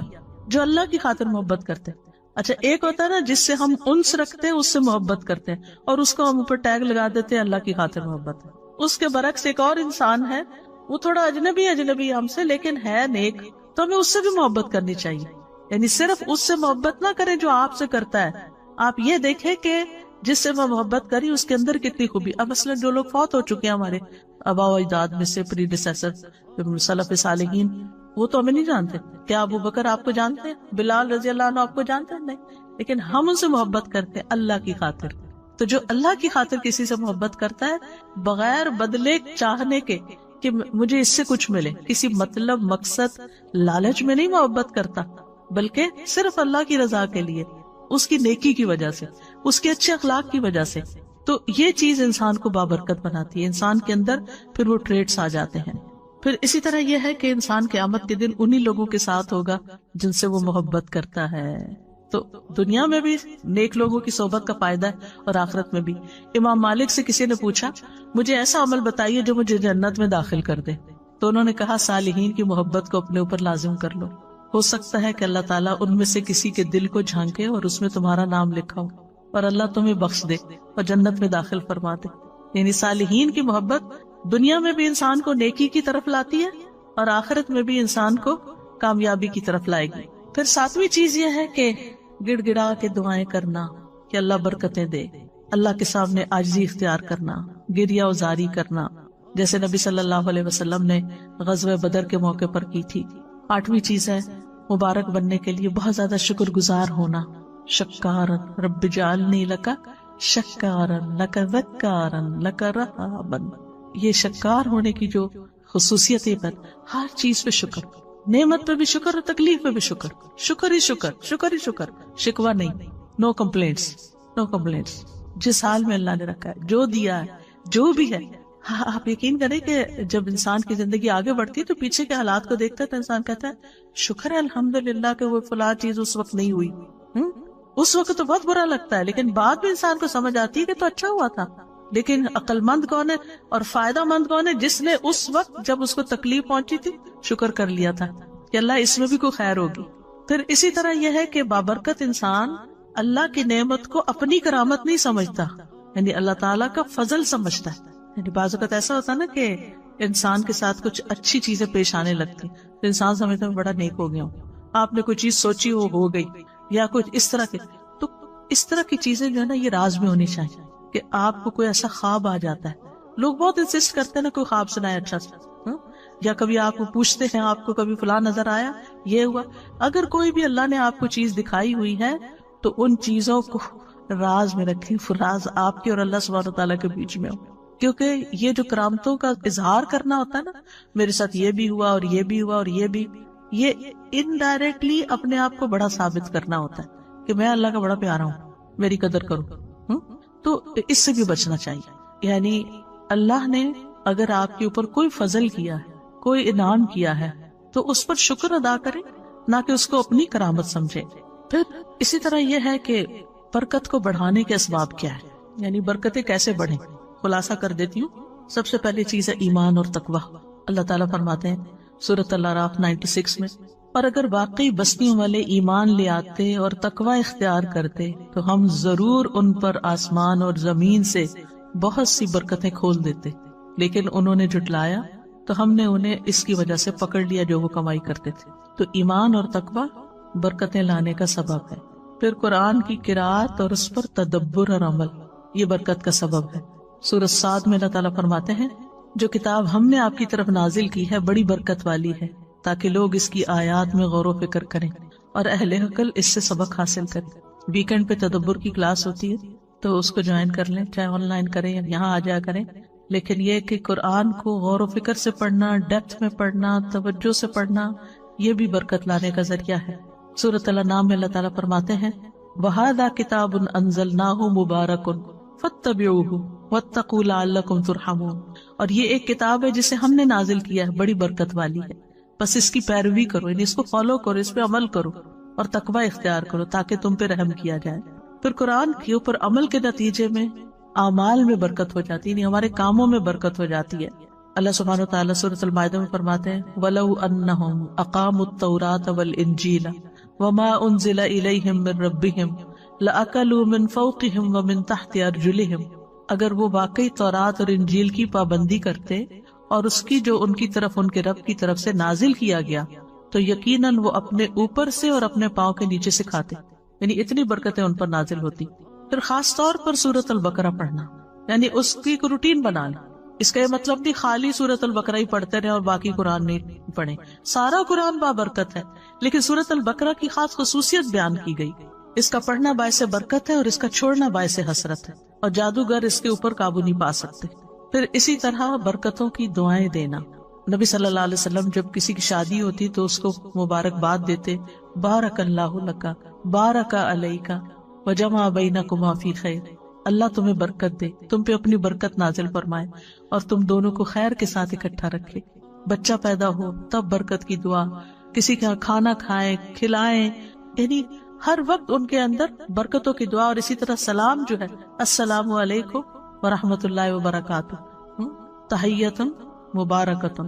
جو اللہ کی خاطر محبت کرتے ہیں۔ اچھا، ایک ہوتا ہے نا جس سے ہم انس رکھتے ہیں، اس سے محبت کرتے ہیں اور اس کو ہم اوپر ٹیگ لگا دیتے ہیں اللہ کی خاطر محبت ہے۔ اس کے برعکس ایک اور انسان ہے، وہ تھوڑا اجنبی ہم سے لیکن ہے نیک، تو ہمیں اس سے بھی محبت کرنی چاہیے۔ یعنی صرف اس سے محبت نہ کریں جو آپ سے کرتا ہے، آپ یہ دیکھیں کہ جس سے میں محبت کری اس کے اندر کتنی خوبی۔ اب مثلا جو لوگ فوت ہو چکے ہیں ہمارے آباء و اجداد میں سے، پریڈیسیسر سلف صالحین، وہ تو ہمیں نہیں جانتے۔ کیا ابو بکر آپ کو جانتے ہیں؟ بلال رضی اللہ عنہ آپ کو جانتے ہیں؟ نہیں، لیکن ہم ان سے محبت کرتے ہیں اللہ کی خاطر۔ تو جو اللہ کی خاطر کسی سے محبت کرتا ہے بغیر بدلے چاہنے کے کہ مجھے اس سے کچھ ملے، کسی مطلب مقصد لالچ میں نہیں محبت کرتا، بلکہ صرف اللہ کی رضا کے لیے، اس کی نیکی کی وجہ سے، اس کے اچھے اخلاق کی وجہ سے، تو یہ چیز انسان کو بابرکت بناتی ہے۔ انسان کے اندر پھر وہ ٹریٹس آ جاتے ہیں۔ پھر اسی طرح یہ ہے کہ انسان قیامت کے دن انہی لوگوں کے ساتھ ہوگا جن سے وہ محبت کرتا ہے۔ تو دنیا میں بھی نیک لوگوں کی صحبت کا فائدہ ہے اور آخرت میں بھی۔ امام مالک سے کسی نے پوچھا مجھے ایسا عمل بتائیے جو مجھے جنت میں داخل کر دے، تو انہوں نے کہا صالحین کی محبت کو اپنے اوپر لازم کر لو، ہو سکتا ہے کہ اللہ تعالیٰ ان میں سے کسی کے دل کو جھانکے اور اس میں تمہارا نام لکھا ہو اور اللہ تمہیں بخش دے اور جنت میں داخل فرما دے۔ یعنی صالحین کی محبت دنیا میں بھی انسان کو نیکی کی طرف لاتی ہے اور آخرت میں بھی انسان کو کامیابی کی طرف لائے گی۔ پھر ساتویں چیز یہ ہے کہ گڑ گڑا کے دعائیں کرنا کہ اللہ برکتیں دے، اللہ کے سامنے عاجزی اختیار کرنا، گریہ وزاری کرنا، جیسے نبی صلی اللہ علیہ وسلم نے غزوہ بدر کے موقع پر کی تھی۔ آٹھویں چیز ہے مبارک بننے کے لیے بہت زیادہ شکر گزار ہونا، شکارن رب جعلنی لک شکارن لک ذکارن لک رہابن۔ یہ شکار ہونے کی جو خصوصیت ہے، پر ہر چیز پہ شکر، نعمت پہ بھی شکر اور تکلیف پہ بھی شکر، شکر ہی شکر، شکر ہی شکر، شکوہ نہیں، نو کمپلینٹس، نو کمپلینٹس۔ جس حال میں اللہ نے رکھا ہے، جو دیا ہے، جو بھی ہے، آپ یقین کریں کہ جب انسان کی زندگی آگے بڑھتی ہے تو پیچھے کے حالات کو دیکھتا ہے تو انسان کہتا ہے شکر ہے الحمدللہ کہ وہ فلاں چیز اس وقت نہیں ہوئی۔ اس وقت تو بہت برا لگتا ہے، لیکن بعد میں انسان کو سمجھ آتی ہے کہ تو اچھا ہوا تھا۔ لیکن عقل مند کون ہے اور فائدہ مند کون ہے؟ جس نے اس وقت جب اس کو تکلیف پہنچی تھی شکر کر لیا تھا کہ اللہ اس میں بھی کوئی خیر ہوگی۔ پھر اسی طرح یہ ہے کہ بابرکت انسان اللہ کی نعمت کو اپنی کرامت نہیں سمجھتا، یعنی اللہ تعالیٰ کا فضل سمجھتا ہے۔ یعنی بعض اوقات ایسا ہوتا ہے نا کہ انسان کے ساتھ کچھ اچھی چیزیں پیش آنے لگتی تو انسان سمجھتا ہے بڑا نیک ہو گیا ہوں، آپ نے کوئی چیز سوچی ہو گئی یا کچھ اس طرح کے۔ تو اس طرح کی چیزیں جو ہے نا یہ راز میں ہونی چاہیے کہ آپ کو کوئی ایسا خواب آ جاتا ہے، لوگ بہت انسسٹ کرتے ہیں نا کوئی خواب سنائے اچھا سا، یا کبھی آپ کو پوچھتے ہیں آپ کو کبھی فلاں نظر آیا، یہ ہوا۔ اگر کوئی بھی اللہ نے آپ کو چیز دکھائی ہوئی ہے تو ان چیزوں کو راز میں رکھیں، راز آپ کے اور اللہ سبحانہ وتعالیٰ کے بیچ میں ہو، کیونکہ یہ جو کرامتوں کا اظہار کرنا ہوتا ہے نا، میرے ساتھ یہ بھی ہوا اور یہ بھی ہوا اور یہ بھی، یہ انڈائریکٹلی اپنے آپ کو بڑا ثابت کرنا ہوتا ہے کہ میں اللہ کا بڑا پیارا ہوں، میری قدر کرو۔ تو اس سے بھی بچنا چاہیے۔ یعنی اللہ نے اگر آپ کے اوپر کوئی فضل کیا ہے، کوئی انعام کیا ہے، تو اس پر شکر ادا کریں، نہ کہ اس کو اپنی کرامت سمجھے۔ پھر اسی طرح یہ ہے کہ برکت کو بڑھانے کے اسباب کیا ہے، یعنی برکتیں کیسے بڑھیں۔ خلاصہ کر دیتی ہوں، سب سے پہلی چیز ہے ایمان اور تقویٰ۔ اللہ تعالیٰ فرماتے ہیں سورۃ الاعراف 96 میں، اور اگر واقعی بستیوں والے ایمان لے آتے اور تقویٰ اختیار کرتے تو ہم ضرور ان پر آسمان اور زمین سے بہت سی برکتیں کھول دیتے، لیکن انہوں نے جھٹلایا تو ہم نے انہیں اس کی وجہ سے پکڑ لیا جو وہ کمائی کرتے تھے۔ تو ایمان اور تقویٰ برکتیں لانے کا سبب ہے. پھر قرآن کی قرات اور اس پر تدبر اور عمل، یہ برکت کا سبب ہے. سورۃ صاد میں اللہ تعالیٰ فرماتے ہیں جو کتاب ہم نے آپ کی طرف نازل کی ہے بڑی برکت والی ہے تاکہ لوگ اس کی آیات میں غور و فکر کریں اور اہل عقل اس سے سبق حاصل کریں. ویکنڈ پہ تدبر کی کلاس ہوتی ہے تو اس کو جوائن کر لیں، چاہے آن لائن کریں یا یہاں آ جا کریں. لیکن یہ کہ قرآن کو غور و فکر سے پڑھنا، ڈیپتھ میں پڑھنا، توجہ سے پڑھنا، یہ بھی برکت لانے کا ذریعہ ہے. سورۃ الانعام میں اللہ تعالیٰ فرماتے ہیں وَهَذَا كِتَابٌ أَنزَلْنَاهُ مُبَارَكٌ فَاتَّبِعُوهُ وَاتَّقُوا لَعَلَّكُمْ تُرْحَمُونَ. اور یہ ایک کتاب ہے جسے ہم نے نازل کیا ہے، بڑی برکت والی ہے، بس اس کی پیروی کرو، یعنی اس کو فالو کرو، اس پہ عمل کرو اور تقوی اختیار کرو تاکہ تم پہ رحم کیا جائے. پھر قرآن کے اوپر عمل کے نتیجے میں اعمال میں برکت ہو جاتی ہے، یعنی ہمارے کاموں میں برکت ہو جاتی ہے. اللہ سبحانہ وتعالیٰ سورۃ المائدہ میں فرماتے ہیں وَلَوْ أَنَّهُمْ أَقَامُوا التَّوْرَاةَ وَالْإِنْجِيلَ وَمَا أُنزِلَ إِلَيْهِمْ مِنْ رَبِّهِمْ لَأَكَلُوا مِنْ فَوْقِهِمْ وَمِنْ تَحْتِ أَرْجُلِهِمْ. اگر وہ واقعی تورات اور انجیل کی پابندی کرتے اور اس کی جو ان کی طرف ان کے رب کی طرف سے نازل کیا گیا تو یقیناً وہ اپنے اوپر سے اور اپنے پاؤں کے نیچے سے کھاتے، یعنی اتنی برکتیں ان پر نازل ہوتی. پھر خاص طور پر سورۃ البقرہ پڑھنا، یعنی اس کی ایک روٹین بنانا. اس کا یہ مطلب نہیں خالی سورۃ البقرہ ہی پڑھتے رہے اور باقی قرآن نہیں پڑھیں. سارا قرآن بابرکت ہے لیکن سورۃ البقرہ کی خاص خصوصیت بیان کی گئی. اس کا پڑھنا باعث برکت ہے اور اس کا چھوڑنا باعث حسرت ہے، اور جادوگر اس کے اوپر قابو نہیں پا سکتے. پھر اسی طرح برکتوں کی دعائیں دینا. نبی صلی اللہ علیہ وسلم جب کسی کی شادی ہوتی تو اس کو مبارکباد دیتے، بارک اللہ لک بارک علیک وجمع بینکما فی خیر. اللہ تمہیں برکت دے، تم پہ اپنی برکت نازل فرمائے اور تم دونوں کو خیر کے ساتھ اکٹھا رکھے. بچہ پیدا ہو تب برکت کی دعا، کسی کا کھانا کھائیں کھلائیں، یعنی ہر وقت ان کے اندر برکتوں کی دعا. اور اسی طرح سلام جو ہے السلام علیکم ورحمۃ اللہ وبرکاتہ، تحیۃ مبارکۃ.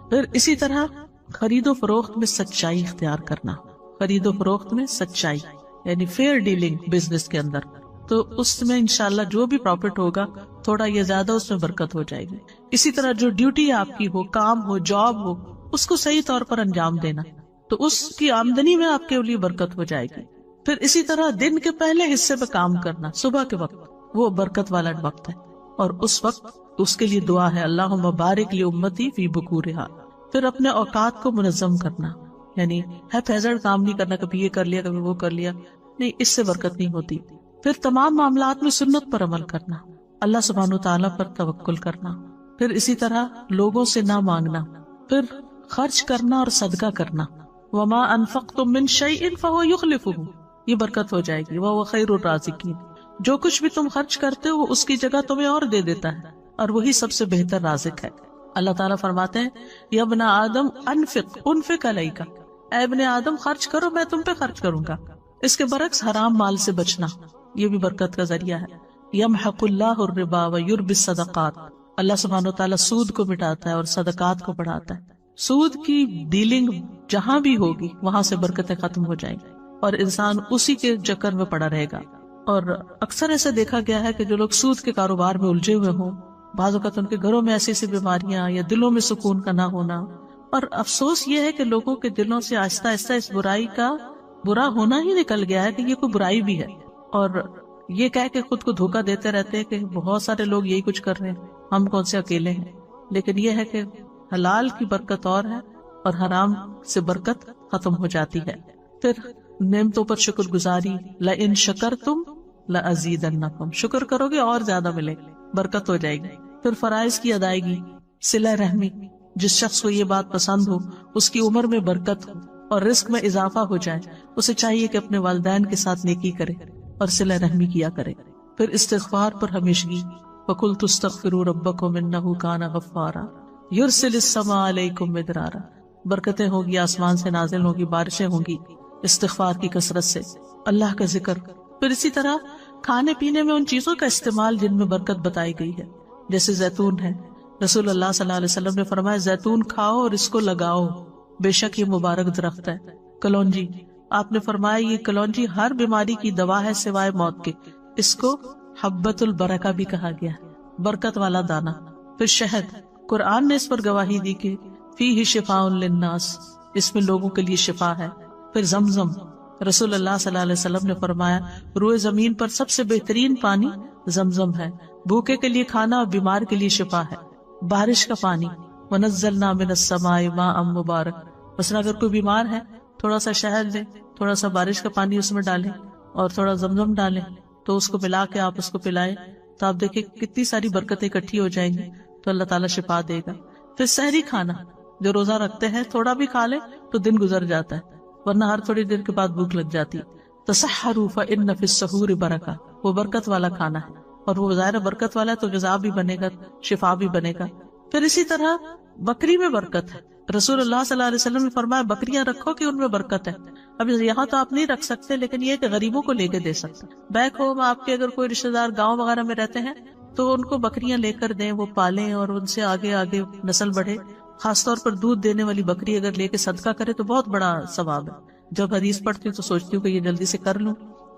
پھر اسی طرح خرید و فروخت میں سچائی اختیار کرنا. خرید و فروخت میں سچائی یعنی فیئر ڈیلنگ بزنس کے اندر، تو اس میں انشاءاللہ جو بھی پروفٹ ہوگا تھوڑا یا زیادہ اس میں برکت ہو جائے گی. اسی طرح جو ڈیوٹی آپ کی ہو، کام ہو، جاب ہو، اس کو صحیح طور پر انجام دینا، تو اس کی آمدنی میں آپ کے لیے برکت ہو جائے گی. پھر اسی طرح دن کے پہلے حصے پہ کام کرنا، صبح کے وقت، وہ برکت والا وقت ہے، اور اس وقت اس کے لیے دعا ہے اللہم بارک لی امتی فی بکورہا. پھر اپنے اوقات کو منظم کرنا، یعنی ہیفیزرڈ کام نہیں کرنا، کبھی یہ کر لیا کبھی وہ کر لیا، نہیں، اس سے برکت نہیں ہوتی. پھر تمام معاملات میں سنت پر عمل کرنا، اللہ سبحانہ وتعالیٰ پر توکل کرنا. پھر اسی طرح لوگوں سے نہ مانگنا. پھر خرچ کرنا اور صدقہ کرنا. وما انفقتم من شیء فهو یخلفہ، یہ برکت ہو جائے گی. وہو خیر الرازقین، جو کچھ بھی تم خرچ کرتے ہو اس کی جگہ تمہیں اور دے دیتا ہے، اور وہی سب سے بہتر رازق ہے. اللہ تعالیٰ فرماتے ہیں یا ابن آدم انفق علیک، اے ابن آدم خرچ کرو، میں تم پہ خرچ کروں گا. اس کے برعکس حرام مال سے بچنا، یہ بھی برکت کا ذریعہ ہے. یمحق اللہ الربا ویربی الصدقات، اللہ سبحانہ وتعالیٰ سود کو مٹاتا ہے اور صدقات کو بڑھاتا ہے. سود کی ڈیلنگ جہاں بھی ہوگی وہاں سے برکتیں ختم ہو جائیں گی اور انسان اسی کے چکر میں پڑا رہے گا. اور اکثر ایسا دیکھا گیا ہے کہ جو لوگ سود کے کاروبار میں الجھے ہوئے ہوں، بعض اوقات ان کے گھروں میں ایسی ایسی بیماریاں یا دلوں میں سکون کا نہ ہونا. اور افسوس یہ ہے کہ لوگوں کے دلوں سے آہستہ آہستہ اس برائی کا برا ہونا ہی نکل گیا ہے کہ یہ کوئی برائی بھی ہے، اور یہ کہہ کے خود کو دھوکہ دیتے رہتے ہیں کہ بہت سارے لوگ یہی کچھ کر رہے ہیں، ہم کون سے اکیلے ہیں. لیکن یہ ہے کہ حلال کی برکت اور ہے اور حرام سے برکت ختم ہو جاتی ہے. پھر نعمتوں پر شکر گزاری، لئن شکرتم لازیدنکم، شکر کرو گے اور زیادہ ملے، برکت ہو جائے گی. پھر فرائض کی ادائیگی، صلہ رحمی، جس شخص کو یہ بات پسند ہو اس کی عمر میں برکت ہو اور رزق میں اضافہ ہو جائے، اسے چاہیے کہ اپنے والدین کے ساتھ نیکی کرے اور صلہ رحمی کیا کرے. پھر استغفار پر ہمیشگی، وَقُلْتُ اسْتَغْفِرُوا رَبَّكُمْ إِنَّهُ كَانَ غَفَّارًا يُرْسِلِ السَّمَاءَ عَلَيْكُمْ مِدْرَارًا، برکتیں ہوگی، آسمان سے نازل ہوگی، بارشیں ہوگی استغفار کی کثرت سے، اللہ کا ذکر. پھر اسی طرح کھانے پینے میں ان چیزوں کا استعمال جن میں برکت بتائی گئی ہے، جیسے زیتون ہے. رسول اللہ صلی اللہ علیہ وسلم نے فرمایا زیتون کھاؤ اور اس کو لگاؤ، بے شک یہ مبارک درخت ہے. کلونجی، آپ نے فرمایا یہ کلونجی ہر بیماری کی دوا ہے سوائے موت کے، اس کو حبۃ البرکہ بھی کہا گیا، برکت والا دانا. پھر شہد، قرآن نے اس پر گواہی دی کہ فیہ شفاء للناس، اس میں لوگوں کے لیے شفا ہے. پھر زمزم، رسول اللہ صلی اللہ علیہ وسلم نے فرمایا روئے زمین پر سب سے بہترین پانی زمزم ہے، بھوکے کے لیے کھانا اور بیمار کے لیے شفا ہے۔ بارش کا پانی، وَنَزَّلْنَا مِنَ السَّمَاءِ مَاءً مُبَارَكًا، مثلا اگر کوئی بیمار ہے تھوڑا سا شہد لیں، تھوڑا سا بارش کا پانی اس میں ڈالیں اور تھوڑا زمزم ڈالیں تو اس کو ملا کے آپ اس کو پلائیں تو آپ دیکھیں کتنی ساری برکتیں اکٹھی ہو جائیں گی، تو اللہ تعالیٰ شفا دے گا۔ پھر سحری کھانا، جو روزہ رکھتے ہیں تھوڑا بھی کھا لیں تو دن گزر جاتا ہے، ورنہ ہر تھوڑی دیر کے بعد بھوک لگ جاتی ہے۔ تسحروا فإن فی السحور برکہ، وہ برکت والا کھانا ہے اور وہ ظاہر برکت والا ہے تو غذا بھی بنے گا، شفا بھی بنے گا۔ پھر اسی طرح بکری میں برکت ہے، رسول اللہ صلی اللہ علیہ وسلم نے فرمایا بکریاں رکھو کہ ان میں برکت ہے۔ اب یہاں تو آپ نہیں رکھ سکتے لیکن یہ کہ غریبوں کو لے کے دے سکتے۔ بیک ہوم آپ کے اگر کوئی رشتہ دار گاؤں وغیرہ میں رہتے ہیں تو ان کو بکریاں لے کر دیں، وہ پالیں اور ان سے آگے آگے نسل بڑھے۔ خاص طور پر دودھ دینے والی بکری اگر لے کے صدقہ کرے تو بہت بڑا ثواب ہے۔ جب حدیث پڑھتی ہوں تو سوچتی ہوں کہ یہ جلدی سے کر لوں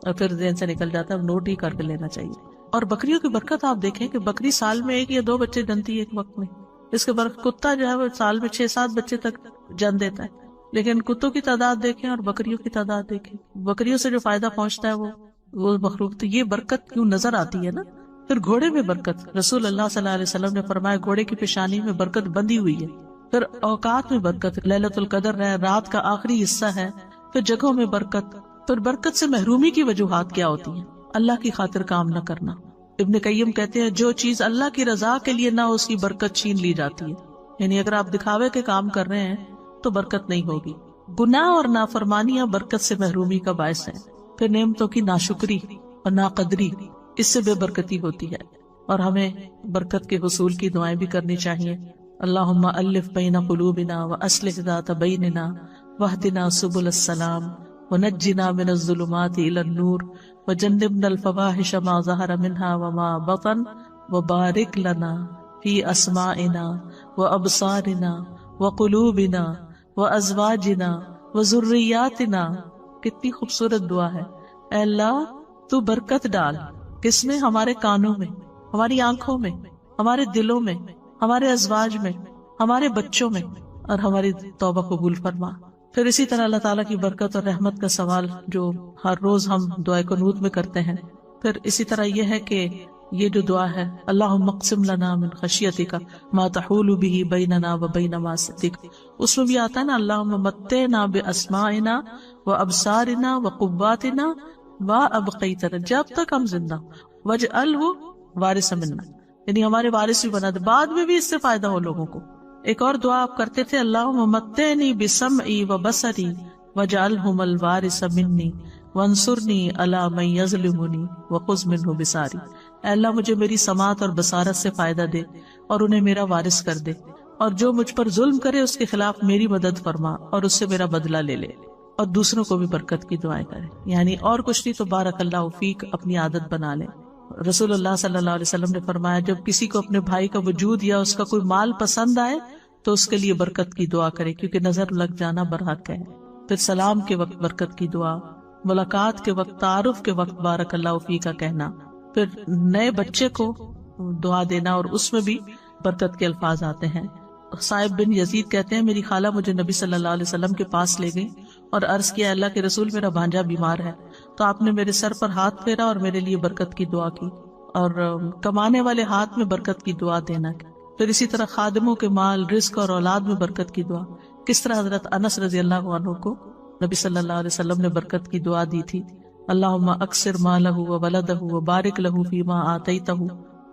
اور پھر ذہن سے نکل جاتا ہے، نوٹ ہی کر کے لینا چاہیے۔ اور بکریوں کی برکت آپ دیکھیں کہ بکری سال میں 1 یا 2 بچے جنتی ہے ایک وقت میں، اس کے برکت کتا جو ہے وہ سال میں 6-7 بچے تک جن دیتا ہے، لیکن کتوں کی تعداد دیکھیں اور بکریوں کی تعداد دیکھیں، بکریوں سے جو فائدہ پہنچتا ہے وہ مخلوق، تو یہ برکت کیوں نظر آتی ہے نا۔ پھر گھوڑے میں برکت، رسول اللہ صلی اللہ علیہ وسلم نے فرمایا گھوڑے کی پیشانی میں برکت بندھی ہوئی ہے۔ پھر اوقات میں برکت، لیلۃ القدر ہے، رات کا آخری حصہ ہے۔ پھر جگہوں میں برکت، پھر برکت سے محرومی کی وجوہات کیا ہوتی ہیں؟ اللہ کی خاطر کام نہ کرنا۔ ابن قیم کہتے ہیں جو چیز اللہ کی رضا کے لیے نہ اس کی برکت چھین لی جاتی ہے، یعنی اگر آپ دکھاوے کے کام کر رہے ہیں تو برکت نہیں ہوگی۔ گناہ اور نافرمانیاں برکت سے محرومی کا باعث ہیں۔ پھر نعمتوں کی ناشکری اور ناقدری، اس سے بے برکتی ہوتی ہے، اور ہمیں برکت کے حصول کی دعائیں بھی کرنی چاہیے۔ اللہم الف بین قلوبنا واصلح ذات بیننا واہدنا سبل السلام ونجنا من الظلمات الى النور وجنبنا الفواحش ما ظہر منها وما بطن وبارک لنا فی اسمائنا وابصارنا وقلوبنا وازواجنا وذریاتنا۔ کتنی خوبصورت دعا ہے۔ اے اللہ تو برکت ڈال، کس میں؟ ہمارے کانوں میں، ہماری آنکھوں میں، ہمارے دلوں میں، ہمارے ازواج میں، ہمارے بچوں میں، اور ہماری توبہ قبول فرما۔ پھر اسی طرح اللہ تعالیٰ کی برکت اور رحمت کا سوال جو ہر روز ہم دعائے قنوت میں کرتے ہیں۔ پھر اسی طرح یہ ہے کہ یہ جو دعا ہے اللہم اقسم لنا من خشیتک ما تحول به بیننا وبین معصیتک، اس میں بھی آتا ہے نا اللہم متعنا باسماعنا وابصارنا وقواتنا وابقیتنا، جب تک ہم زندہ، واجعلہ وارث منا، یعنی ہمارے وارث بھی بنا دے، بعد میں بھی اس سے فائدہ ہو لوگوں کو۔ ایک اور دعا آپ کرتے تھے اللہم متعنی بسمعی وبصری واجعلہم الوارث منی وانصرنی علی من یظلمنی وخذ منہ بصاری۔ اے اللہ مجھے میری سماعت اور بصارت سے فائدہ دے اور انہیں میرا وارث کر دے، اور جو مجھ پر ظلم کرے اس کے خلاف میری مدد فرما اور اس سے میرا بدلہ لے لے، اور دوسروں کو بھی برکت کی دعائیں کرے، یعنی اور کچھ نہیں تو بارک اللہ فیک اپنی عادت بنا لے۔ رسول اللہ صلی اللہ علیہ وسلم نے فرمایا جب کسی کو اپنے بھائی کا وجود یا اس کا کوئی مال پسند آئے تو اس کے لیے برکت کی دعا کرے، کیونکہ نظر لگ جانا برحق ہے۔ پھر سلام کے وقت برکت کی دعا، ملاقات کے وقت، تعارف کے وقت بارک اللہ فیک کا کہنا، پھر نئے بچے کو دعا دینا اور اس میں بھی برکت کے الفاظ آتے ہیں۔ صاحب بن یزید کہتے ہیں میری خالہ مجھے نبی صلی اللہ علیہ وسلم کے پاس لے گئی اور عرض کیا اللہ کے رسول میرا بھانجا بیمار ہے، تو آپ نے میرے سر پر ہاتھ پھیرا اور میرے لیے برکت کی دعا کی، اور کمانے والے ہاتھ میں برکت کی دعا دینا۔ پھر اسی طرح خادموں کے مال، رزق اور اولاد میں برکت کی دعا، کس طرح حضرت انس رضی اللہ عنہ کو نبی صلی اللہ علیہ وسلم نے برکت کی دعا دی تھی، اللہم اکثر مالہ وولدہ وبارک لہ فیما آتیتہ،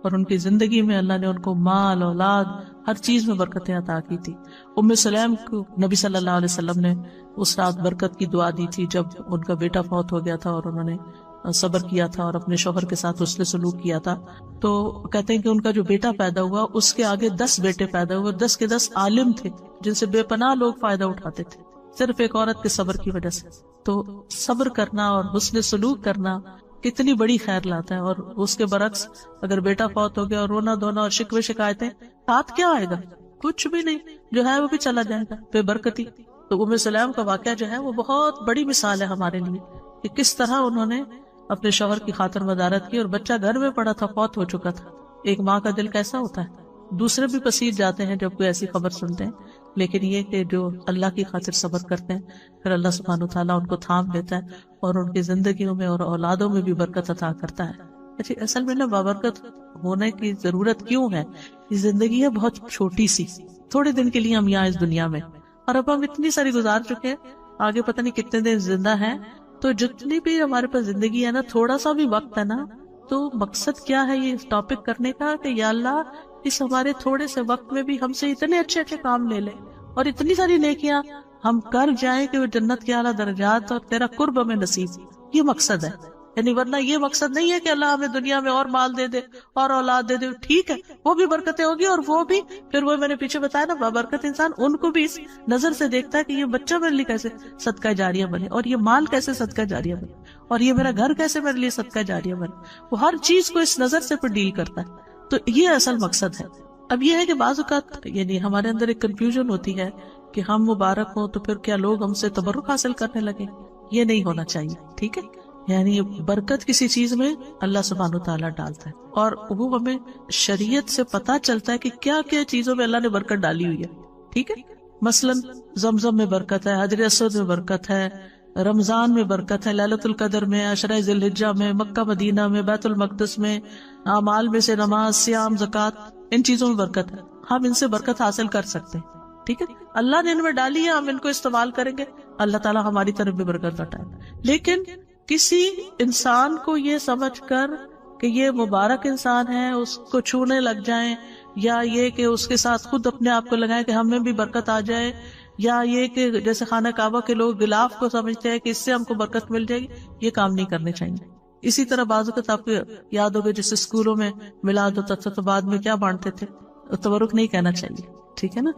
اور ان کی زندگی میں اللہ نے ان کو مال، اولاد، ہر چیز میں برکتیں عطا کی تھی۔ ام سلیم کو نبی صلی اللہ علیہ وسلم نے اس رات برکت کی دعا دی تھی جب ان کا بیٹا فوت ہو گیا تھا اور انہوں نے صبر کیا تھا اور اپنے شوہر کے ساتھ حسن سلوک کیا تھا، تو کہتے ہیں کہ ان کا جو بیٹا پیدا ہوا اس کے آگے 10 بیٹے پیدا ہوئے، 10 کے 10 عالم تھے جن سے بے پناہ لوگ فائدہ اٹھاتے تھے، صرف ایک عورت کے صبر کی وجہ سے۔ تو صبر کرنا اور حسن سلوک کرنا کتنی بڑی خیر لاتا ہے، اور اس کے برعکس اگر بیٹا فوت ہو گیا اور رونا دھونا اور شکوے شکایتیں، ساتھ کیا آئے گا؟ کچھ بھی نہیں، جو ہے وہ بھی چلا جائے گا، بے برکتی۔ تو ام سلیم کا واقعہ جو ہے وہ بہت بڑی مثال ہے ہمارے لیے کہ کس طرح انہوں نے اپنے شوہر کی خاطر مدارت کی، اور بچہ گھر میں پڑا تھا، فوت ہو چکا تھا۔ ایک ماں کا دل کیسا ہوتا ہے، دوسرے بھی پسیج جاتے ہیں جب کوئی ایسی خبر سنتے ہیں، لیکن یہ کہ جو اللہ کی خاطر صبر کرتے ہیں پھر اللہ سبحانہ وتعالیٰ ان کو تھام لیتا ہے اور ان کی زندگیوں میں اور اولادوں میں بھی برکت عطا کرتا ہے. اصل میں نا بابرکت ہونے کی ضرورت کیوں ہے؟ یہ زندگی ہے بہت چھوٹی سی، تھوڑے دن کے لیے ہم یہاں اس دنیا میں، اور اب ہم اتنی ساری گزار چکے ہیں، آگے پتہ نہیں کتنے دن زندہ ہیں. تو جتنی بھی ہمارے پاس زندگی ہے نا، تھوڑا سا بھی وقت ہے نا، تو مقصد کیا ہے یہ ٹاپک کرنے کا کہ یا اللہ اس ہمارے تھوڑے سے وقت میں بھی ہم سے اتنے اچھے اچھے کام لے لے اور اتنی ساری نیکیاں ہم کر جائیں کہ وہ جنت کے اعلیٰ درجات اور تیرا قرب ہمیں نصیب. یہ مقصد ہے. یعنی ورنہ یہ مقصد نہیں ہے کہ اللہ ہمیں دنیا میں اور مال دے دے اور اولاد دے دے، ٹھیک ہے وہ بھی برکتیں ہوگی، اور وہ بھی پھر وہ میں نے پیچھے بتایا نا بابرکت انسان ان کو بھی اس نظر سے دیکھتا ہے کہ یہ بچہ میرے لیے کیسے صدقہ جاریہ بنے، اور یہ مال کیسے صدقہ جاریہ بنے، اور یہ میرا گھر کیسے میرے لیے صدقہ جاریہ بنے. وہ ہر چیز کو اس نظر سے پھر ڈیل کرتا ہے. تو یہ اصل مقصد ہے. اب یہ ہے کہ بعض اوقات یعنی ہمارے اندر ایک کنفیوژن ہوتی ہے کہ ہم مبارک ہوں تو پھر کیا لوگ ہم سے تبرک حاصل کرنے لگے. یہ نہیں ہونا چاہیے، ٹھیک ہے. یعنی برکت کسی چیز میں اللہ سبحانہ وتعالیٰ ڈالتا ہے، اور وہ ہمیں شریعت سے پتا چلتا ہے کہ کیا کیا چیزوں میں اللہ نے برکت ڈالی ہوئی ہے، ٹھیک ہے. مثلا زمزم میں برکت ہے، حجر اسود میں برکت ہے، رمضان میں برکت ہے، لیلۃ القدر میں، عشرہ ذی الحجہ میں، مکہ مدینہ میں، بیت المقدس میں، اعمال میں سے نماز، صیام، زکوٰۃ، ان چیزوں میں برکت ہے. ہم ان سے برکت حاصل کر سکتے ہیں، ٹھیک ہے. اللہ نے ان میں ڈالی ہے، ہم ان کو استعمال کریں گے، اللہ تعالیٰ ہماری طرف بھی برکت لوٹائے. لیکن کسی انسان کو یہ سمجھ کر کہ یہ مبارک انسان ہے اس کو چھونے لگ جائیں، یا یہ کہ اس کے ساتھ خود اپنے آپ کو لگائیں کہ ہمیں بھی برکت آ جائے، یا یہ کہ جیسے خانہ کعبہ کے لوگ غلاف کو سمجھتے ہیں کہ اس سے ہم کو برکت مل جائے گی، یہ کام نہیں کرنے چاہیے. اسی طرح بعض اوقات آپ کو یاد ہوگا جیسے اسکولوں میں میلاد ہوتا تھا تو بعد میں کیا بانٹتے تھے، تبرک نہیں کہنا چاہیے، ٹھیک ہے نا.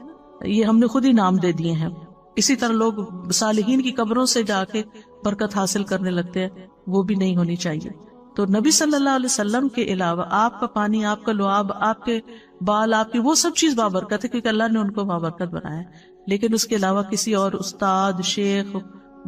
یہ ہم نے خود ہی نام دے دیے ہیں. اسی طرح لوگ صالحین کی قبروں سے جا کے برکت حاصل کرنے لگتے ہیں، وہ بھی نہیں ہونی چاہیے. تو نبی صلی اللہ علیہ وسلم کے علاوہ آپ کا پانی، آپ کا لعاب، آپ کے بال، آپ کی وہ سب چیز بابرکت ہے کیونکہ اللہ نے ان کو بابرکت بنایا ہے. لیکن اس کے علاوہ کسی اور استاد، شیخ،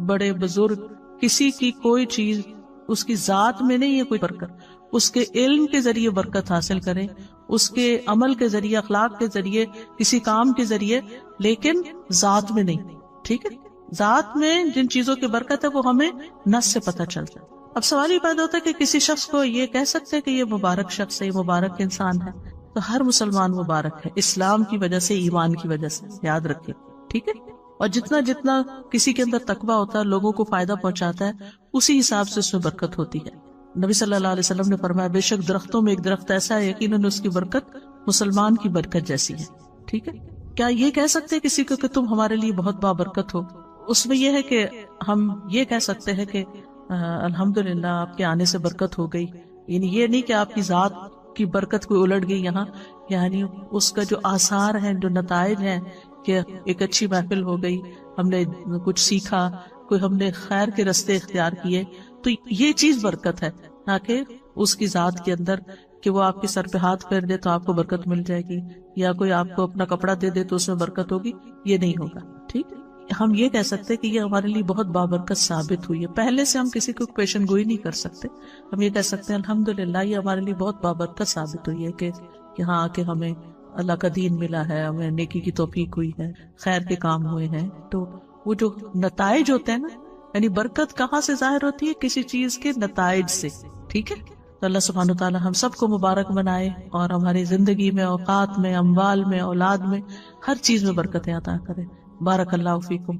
بڑے بزرگ، کسی کی کوئی چیز اس کی ذات میں نہیں ہے کوئی برکت. اس کے علم کے ذریعے برکت حاصل کریں، اس کے عمل کے ذریعے، اخلاق کے ذریعے، کسی کام کے ذریعے، لیکن ذات میں نہیں، ٹھیک ہے. ذات میں جن چیزوں کی برکت ہے وہ ہمیں نص سے پتہ چلتا ہے. اب سوال یہ پیدا ہوتا ہے کہ کسی شخص کو یہ کہہ سکتے کہ یہ مبارک شخص ہے، یہ مبارک انسان ہے. تو ہر مسلمان مبارک ہے، اسلام کی وجہ سے، ایمان کی وجہ سے، یاد رکھیں، ٹھیک ہے. اور جتنا جتنا کسی کے اندر تقویٰ ہوتا ہے، لوگوں کو فائدہ پہنچاتا ہے، اسی حساب سے اس میں برکت ہوتی ہے. نبی صلی اللہ علیہ وسلم نے فرمایا بے شک درختوں میں ایک درخت ایسا ہے یقیناً اس کی برکت مسلمان کی برکت جیسی ہے، ٹھیک ہے. کیا یہ کہہ سکتے کسی کو کہ تم ہمارے لیے بہت بابرکت ہو؟ اس میں یہ ہے کہ ہم یہ کہہ سکتے ہیں کہ الحمدللہ آپ کے آنے سے برکت ہو گئی. یعنی یہ نہیں کہ آپ کی ذات کی برکت کوئی الٹ گئی یہاں، یعنی اس کا جو آثار ہیں، جو نتائج ہیں کہ ایک اچھی محفل ہو گئی، ہم نے کچھ سیکھا، کوئی ہم نے خیر کے رستے اختیار کیے، تو یہ چیز برکت ہے. نہ کہ اس کی ذات کے اندر کہ وہ آپ کے سر پہ ہاتھ پھیر دے تو آپ کو برکت مل جائے گی، یا کوئی آپ کو اپنا کپڑا دے دے تو اس میں برکت ہوگی، یہ نہیں ہوگا، ٹھیک. ہم یہ کہہ سکتے کہ یہ ہمارے لیے بہت بابرکت ثابت ہوئی ہے. پہلے سے ہم کسی کو پیشن گوئی نہیں کر سکتے، ہم یہ کہہ سکتے ہیں الحمدللہ یہ ہمارے لیے بہت بابرکت ثابت ہوئی ہے کہ یہاں آ کے ہمیں اللہ کا دین ملا ہے، ہمیں نیکی کی توفیق ہوئی ہے، خیر کے کام ہوئے ہیں. تو وہ جو نتائج ہوتے ہیں نا، یعنی برکت کہاں سے ظاہر ہوتی ہے؟ کسی چیز کے نتائج سے، ٹھیک ہے. تو اللہ سبحانہ وتعالی ہم سب کو مبارک بنائے اور ہماری زندگی میں، اوقات میں، اموال میں، اولاد میں، ہر چیز میں برکتیں عطا کرے. بارک اللہ فیکم.